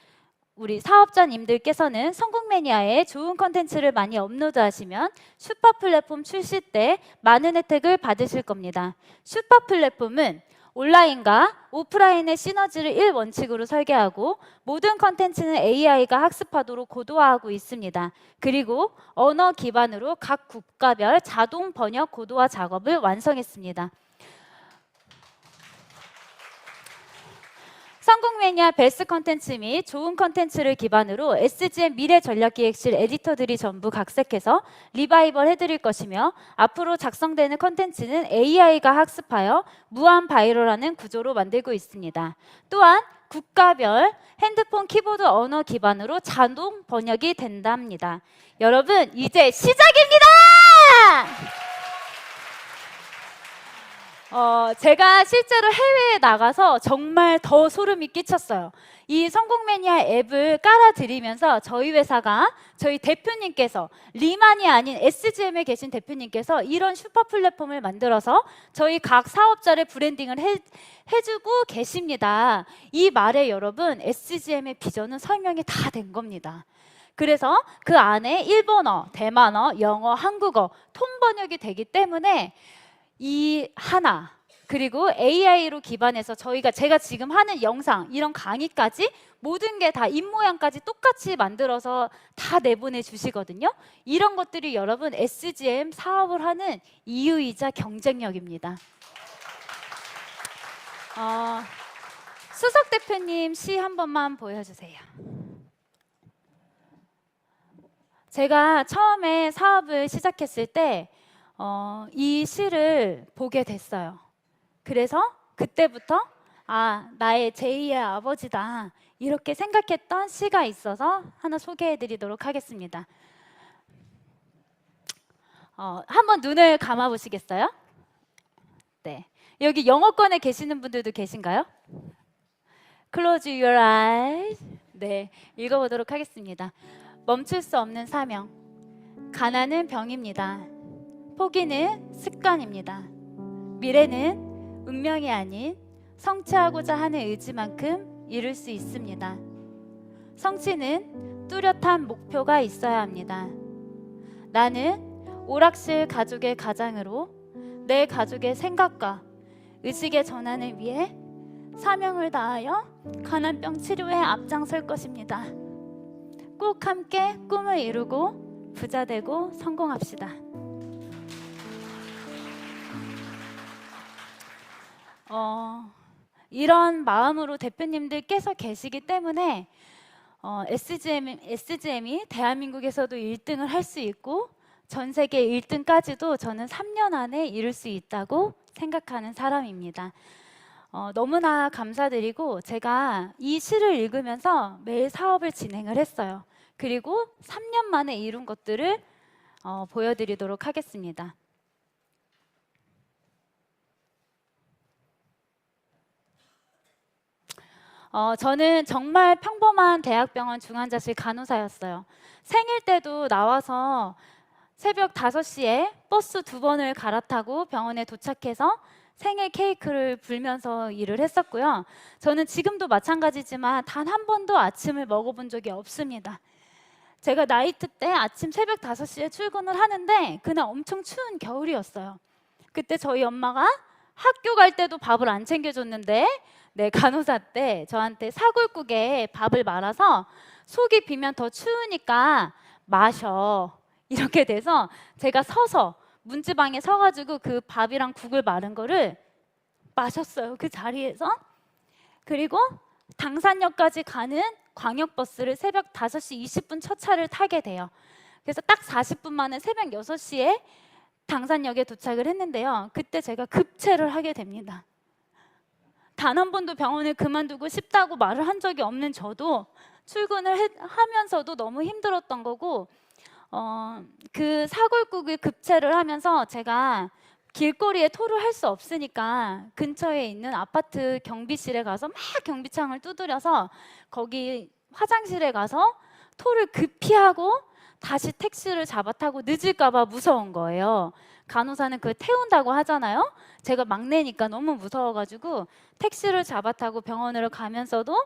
우리 사업자님들께서는 성공 매니아에 좋은 컨텐츠를 많이 업로드하시면 슈퍼 플랫폼 출시 때 많은 혜택을 받으실 겁니다. 슈퍼 플랫폼은 온라인과 오프라인의 시너지를 1원칙으로 설계하고 모든 컨텐츠는 AI가 학습하도록 고도화하고 있습니다. 그리고 언어 기반으로 각 국가별 자동 번역 고도화 작업을 완성했습니다. 성공 매니아 베스트 컨텐츠 및 좋은 컨텐츠를 기반으로 SGM 미래 전략기획실 에디터들이 전부 각색해서 리바이벌 해드릴 것이며, 앞으로 작성되는 컨텐츠는 AI가 학습하여 무한 바이럴하는 구조로 만들고 있습니다. 또한 국가별 핸드폰 키보드 언어 기반으로 자동 번역이 된답니다. 여러분, 이제 시작입니다! 제가 실제로 해외에 나가서 정말 더 소름이 끼쳤어요. 이 성공 매니아 앱을 깔아드리면서 저희 회사가 저희 대표님께서 리만이 아닌 SGM에 계신 대표님께서 이런 슈퍼 플랫폼을 만들어서 저희 각 사업자를 브랜딩을 해주고 계십니다. 이 말에 여러분 SGM의 비전은 설명이 다 된 겁니다. 그래서 그 안에 일본어, 대만어, 영어, 한국어 통번역이 되기 때문에 이 하나 그리고 AI로 기반해서 제가 지금 하는 영상 이런 강의까지 모든 게 다 입모양까지 똑같이 만들어서 다 내보내 주시거든요. 이런 것들이 여러분 SGM 사업을 하는 이유이자 경쟁력입니다. 수석 대표님 시 한 번만 보여주세요. 제가 처음에 사업을 시작했을 때 이 시를 보게 됐어요. 그래서 그때부터 나의 제2의 아버지다 이렇게 생각했던 시가 있어서 하나 소개해드리도록 하겠습니다. 한번 눈을 감아 보시겠어요? 네, 여기 영어권에 계시는 분들도 계신가요? Close your eyes. 네, 읽어보도록 하겠습니다. 멈출 수 없는 사명. 가난은 병입니다. 포기는 습관입니다. 미래는 운명이 아닌 성취하고자 하는 의지만큼 이룰 수 있습니다. 성취는 뚜렷한 목표가 있어야 합니다. 나는 오락실 가족의 가장으로 내 가족의 생각과 의식의 전환을 위해 사명을 다하여 가난병 치료에 앞장설 것입니다. 꼭 함께 꿈을 이루고 부자 되고 성공합시다. 이런 마음으로 대표님들께서 계시기 때문에 SGM이 대한민국에서도 1등을 할 수 있고 전 세계 1등까지도 저는 3년 안에 이룰 수 있다고 생각하는 사람입니다. 너무나 감사드리고 제가 이 시를 읽으면서 매일 사업을 진행을 했어요. 그리고 3년 만에 이룬 것들을 보여드리도록 하겠습니다. 저는 정말 평범한 대학병원 중환자실 간호사였어요. 생일 때도 나와서 새벽 5시에 버스 2번을 갈아타고 병원에 도착해서 생일 케이크를 불면서 일을 했었고요. 저는 지금도 마찬가지지만 단 한 번도 아침을 먹어본 적이 없습니다. 제가 나이트 때 아침 새벽 5시에 출근을 하는데 그날 엄청 추운 겨울이었어요. 그때 저희 엄마가 학교 갈 때도 밥을 안 챙겨줬는데 간호사 때 저한테 사골국에 밥을 말아서 속이 비면 더 추우니까 마셔 이렇게 돼서 제가 서서 문지방에 서가지고 그 밥이랑 국을 마른 거를 마셨어요. 그 자리에서. 그리고 당산역까지 가는 광역버스를 새벽 5시 20분 첫 차를 타게 돼요. 그래서 딱 40분 만에 새벽 6시에 당산역에 도착을 했는데요. 그때 제가 급체를 하게 됩니다. 단 한 번도 병원을 그만두고 싶다고 말을 한 적이 없는 저도 출근을 하면서도 너무 힘들었던 거고 그 사골국을 급체를 하면서 제가 길거리에 토를 할 수 없으니까 근처에 있는 아파트 경비실에 가서 막 경비창을 두드려서 거기 화장실에 가서 토를 급히 하고 다시 택시를 잡아 타고 늦을까 봐 무서운 거예요. 간호사는 그걸 태운다고 하잖아요. 제가 막내니까 너무 무서워가지고 택시를 잡아 타고 병원으로 가면서도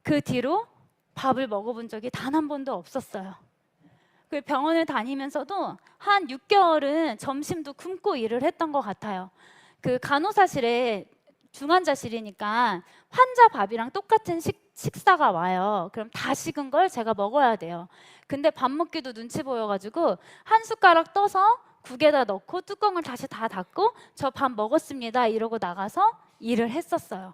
그 뒤로 밥을 먹어본 적이 단 한 번도 없었어요. 그 병원을 다니면서도 한 6개월은 점심도 굶고 일을 했던 것 같아요. 그 간호사실에 중환자실이니까 환자 밥이랑 똑같은 식사가 와요. 그럼 다 식은 걸 제가 먹어야 돼요. 근데 밥 먹기도 눈치 보여가지고 한 숟가락 떠서 국에다 넣고 뚜껑을 다시 다 닫고 저 밥 먹었습니다 이러고 나가서 일을 했었어요.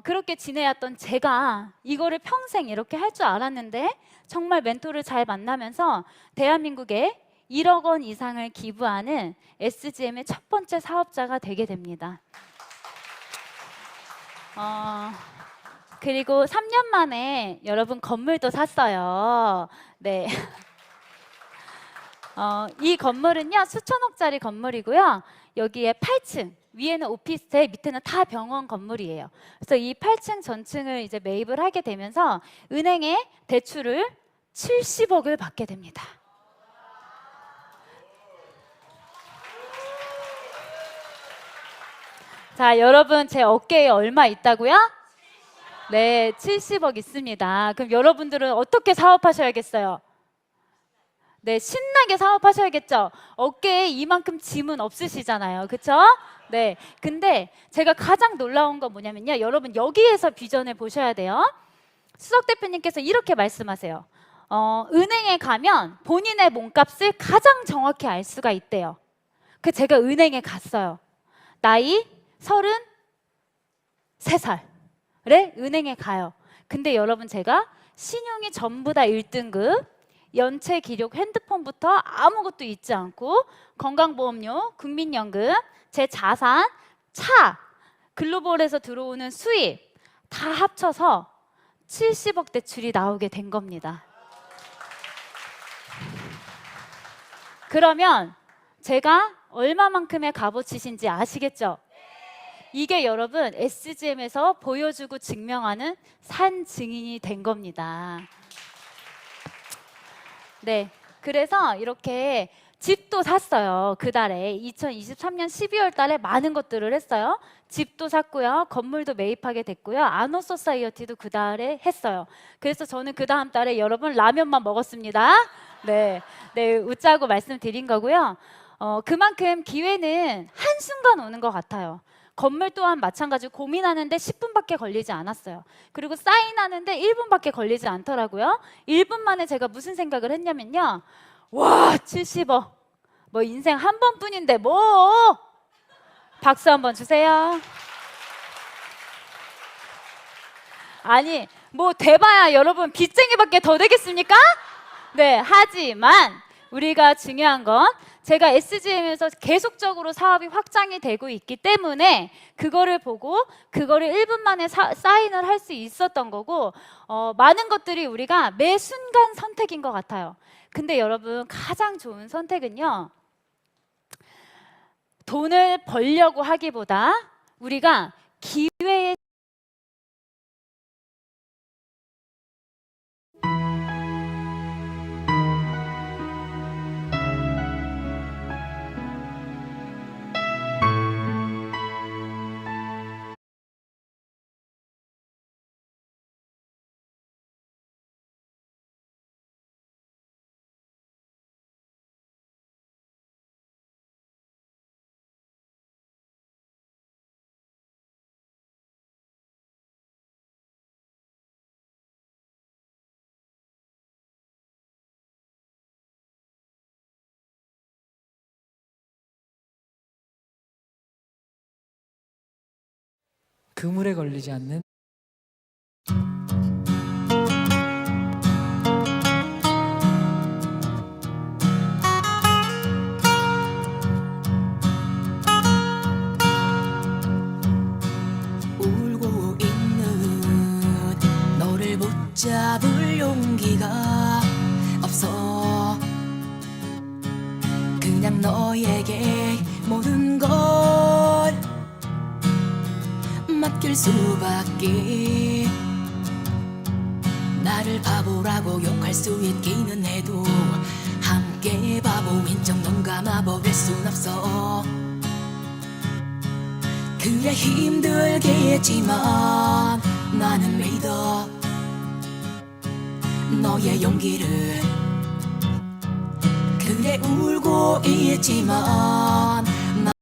그렇게 지내왔던 제가 이거를 평생 이렇게 할 줄 알았는데 정말 멘토를 잘 만나면서 대한민국에 1억 원 이상을 기부하는 SGM의 첫 번째 사업자가 되게 됩니다. 그리고 3년 만에 여러분 건물도 샀어요. 네. 이 건물은요 수천억짜리 건물이고요. 여기에 8층, 위에는 오피스텔, 밑에는 다 병원 건물이에요. 그래서 이 8층 전층을 이제 매입을 하게 되면서 은행에 대출을 70억을 받게 됩니다. 자, 여러분 제 어깨에 얼마 있다고요? 네, 70억 있습니다. 그럼 여러분들은 어떻게 사업하셔야겠어요? 네, 신나게 사업하셔야겠죠? 어깨에 이만큼 짐은 없으시잖아요. 그쵸? 네. 근데 제가 가장 놀라운 건 뭐냐면요. 여러분 여기에서 비전을 보셔야 돼요. 수석 대표님께서 이렇게 말씀하세요. 은행에 가면 본인의 몸값을 가장 정확히 알 수가 있대요. 그 제가 은행에 갔어요. 나이 33살에 은행에 가요. 근데 여러분 제가 신용이 전부 다 1등급, 연체 기록, 핸드폰부터 아무것도 잊지 않고 건강보험료, 국민연금, 제 자산, 차, 글로벌에서 들어오는 수입 다 합쳐서 70억 대출이 나오게 된 겁니다. 그러면 제가 얼마만큼의 값어치신지 아시겠죠? 이게 여러분 SGM에서 보여주고 증명하는 산 증인이 된 겁니다. 네, 그래서 이렇게 집도 샀어요. 그 달에 2023년 12월 달에 많은 것들을 했어요. 집도 샀고요. 건물도 매입하게 됐고요. 아노소사이어티도 그 달에 했어요. 그래서 저는 그 다음 달에 여러분 라면만 먹었습니다. 네, 웃자고 말씀드린 거고요. 그만큼 기회는 한순간 오는 것 같아요. 건물 또한 마찬가지로 고민하는데 10분밖에 걸리지 않았어요. 그리고 사인하는데 1분밖에 걸리지 않더라고요. 1분 만에 제가 무슨 생각을 했냐면요. 와, 70억. 뭐 인생 한 번뿐인데 뭐. 박수 한번 주세요. 아니, 뭐 돼봐야 여러분 빚쟁이밖에 더 되겠습니까? 네, 하지만 우리가 중요한 건 제가 SGM에서 계속적으로 사업이 확장이 되고 있기 때문에 그거를 보고 그거를 1분 만에 사인을 할 수 있었던 거고 많은 것들이 우리가 매 순간 선택인 것 같아요. 근데 여러분 가장 좋은 선택은요. 돈을 벌려고 하기보다 우리가 기회에 그물에 걸리지 않는 울고 있는 너를 붙잡을 용기가 없어. 그냥 너에게 모든 걸 맡길 수밖에. 나를 바보라고 욕할 수 있기는 해도 함께 바보인 척 눈 감아버릴 순 없어. 그래 힘들겠지만 나는 믿어 너의 용기를. 그래 울고 있지만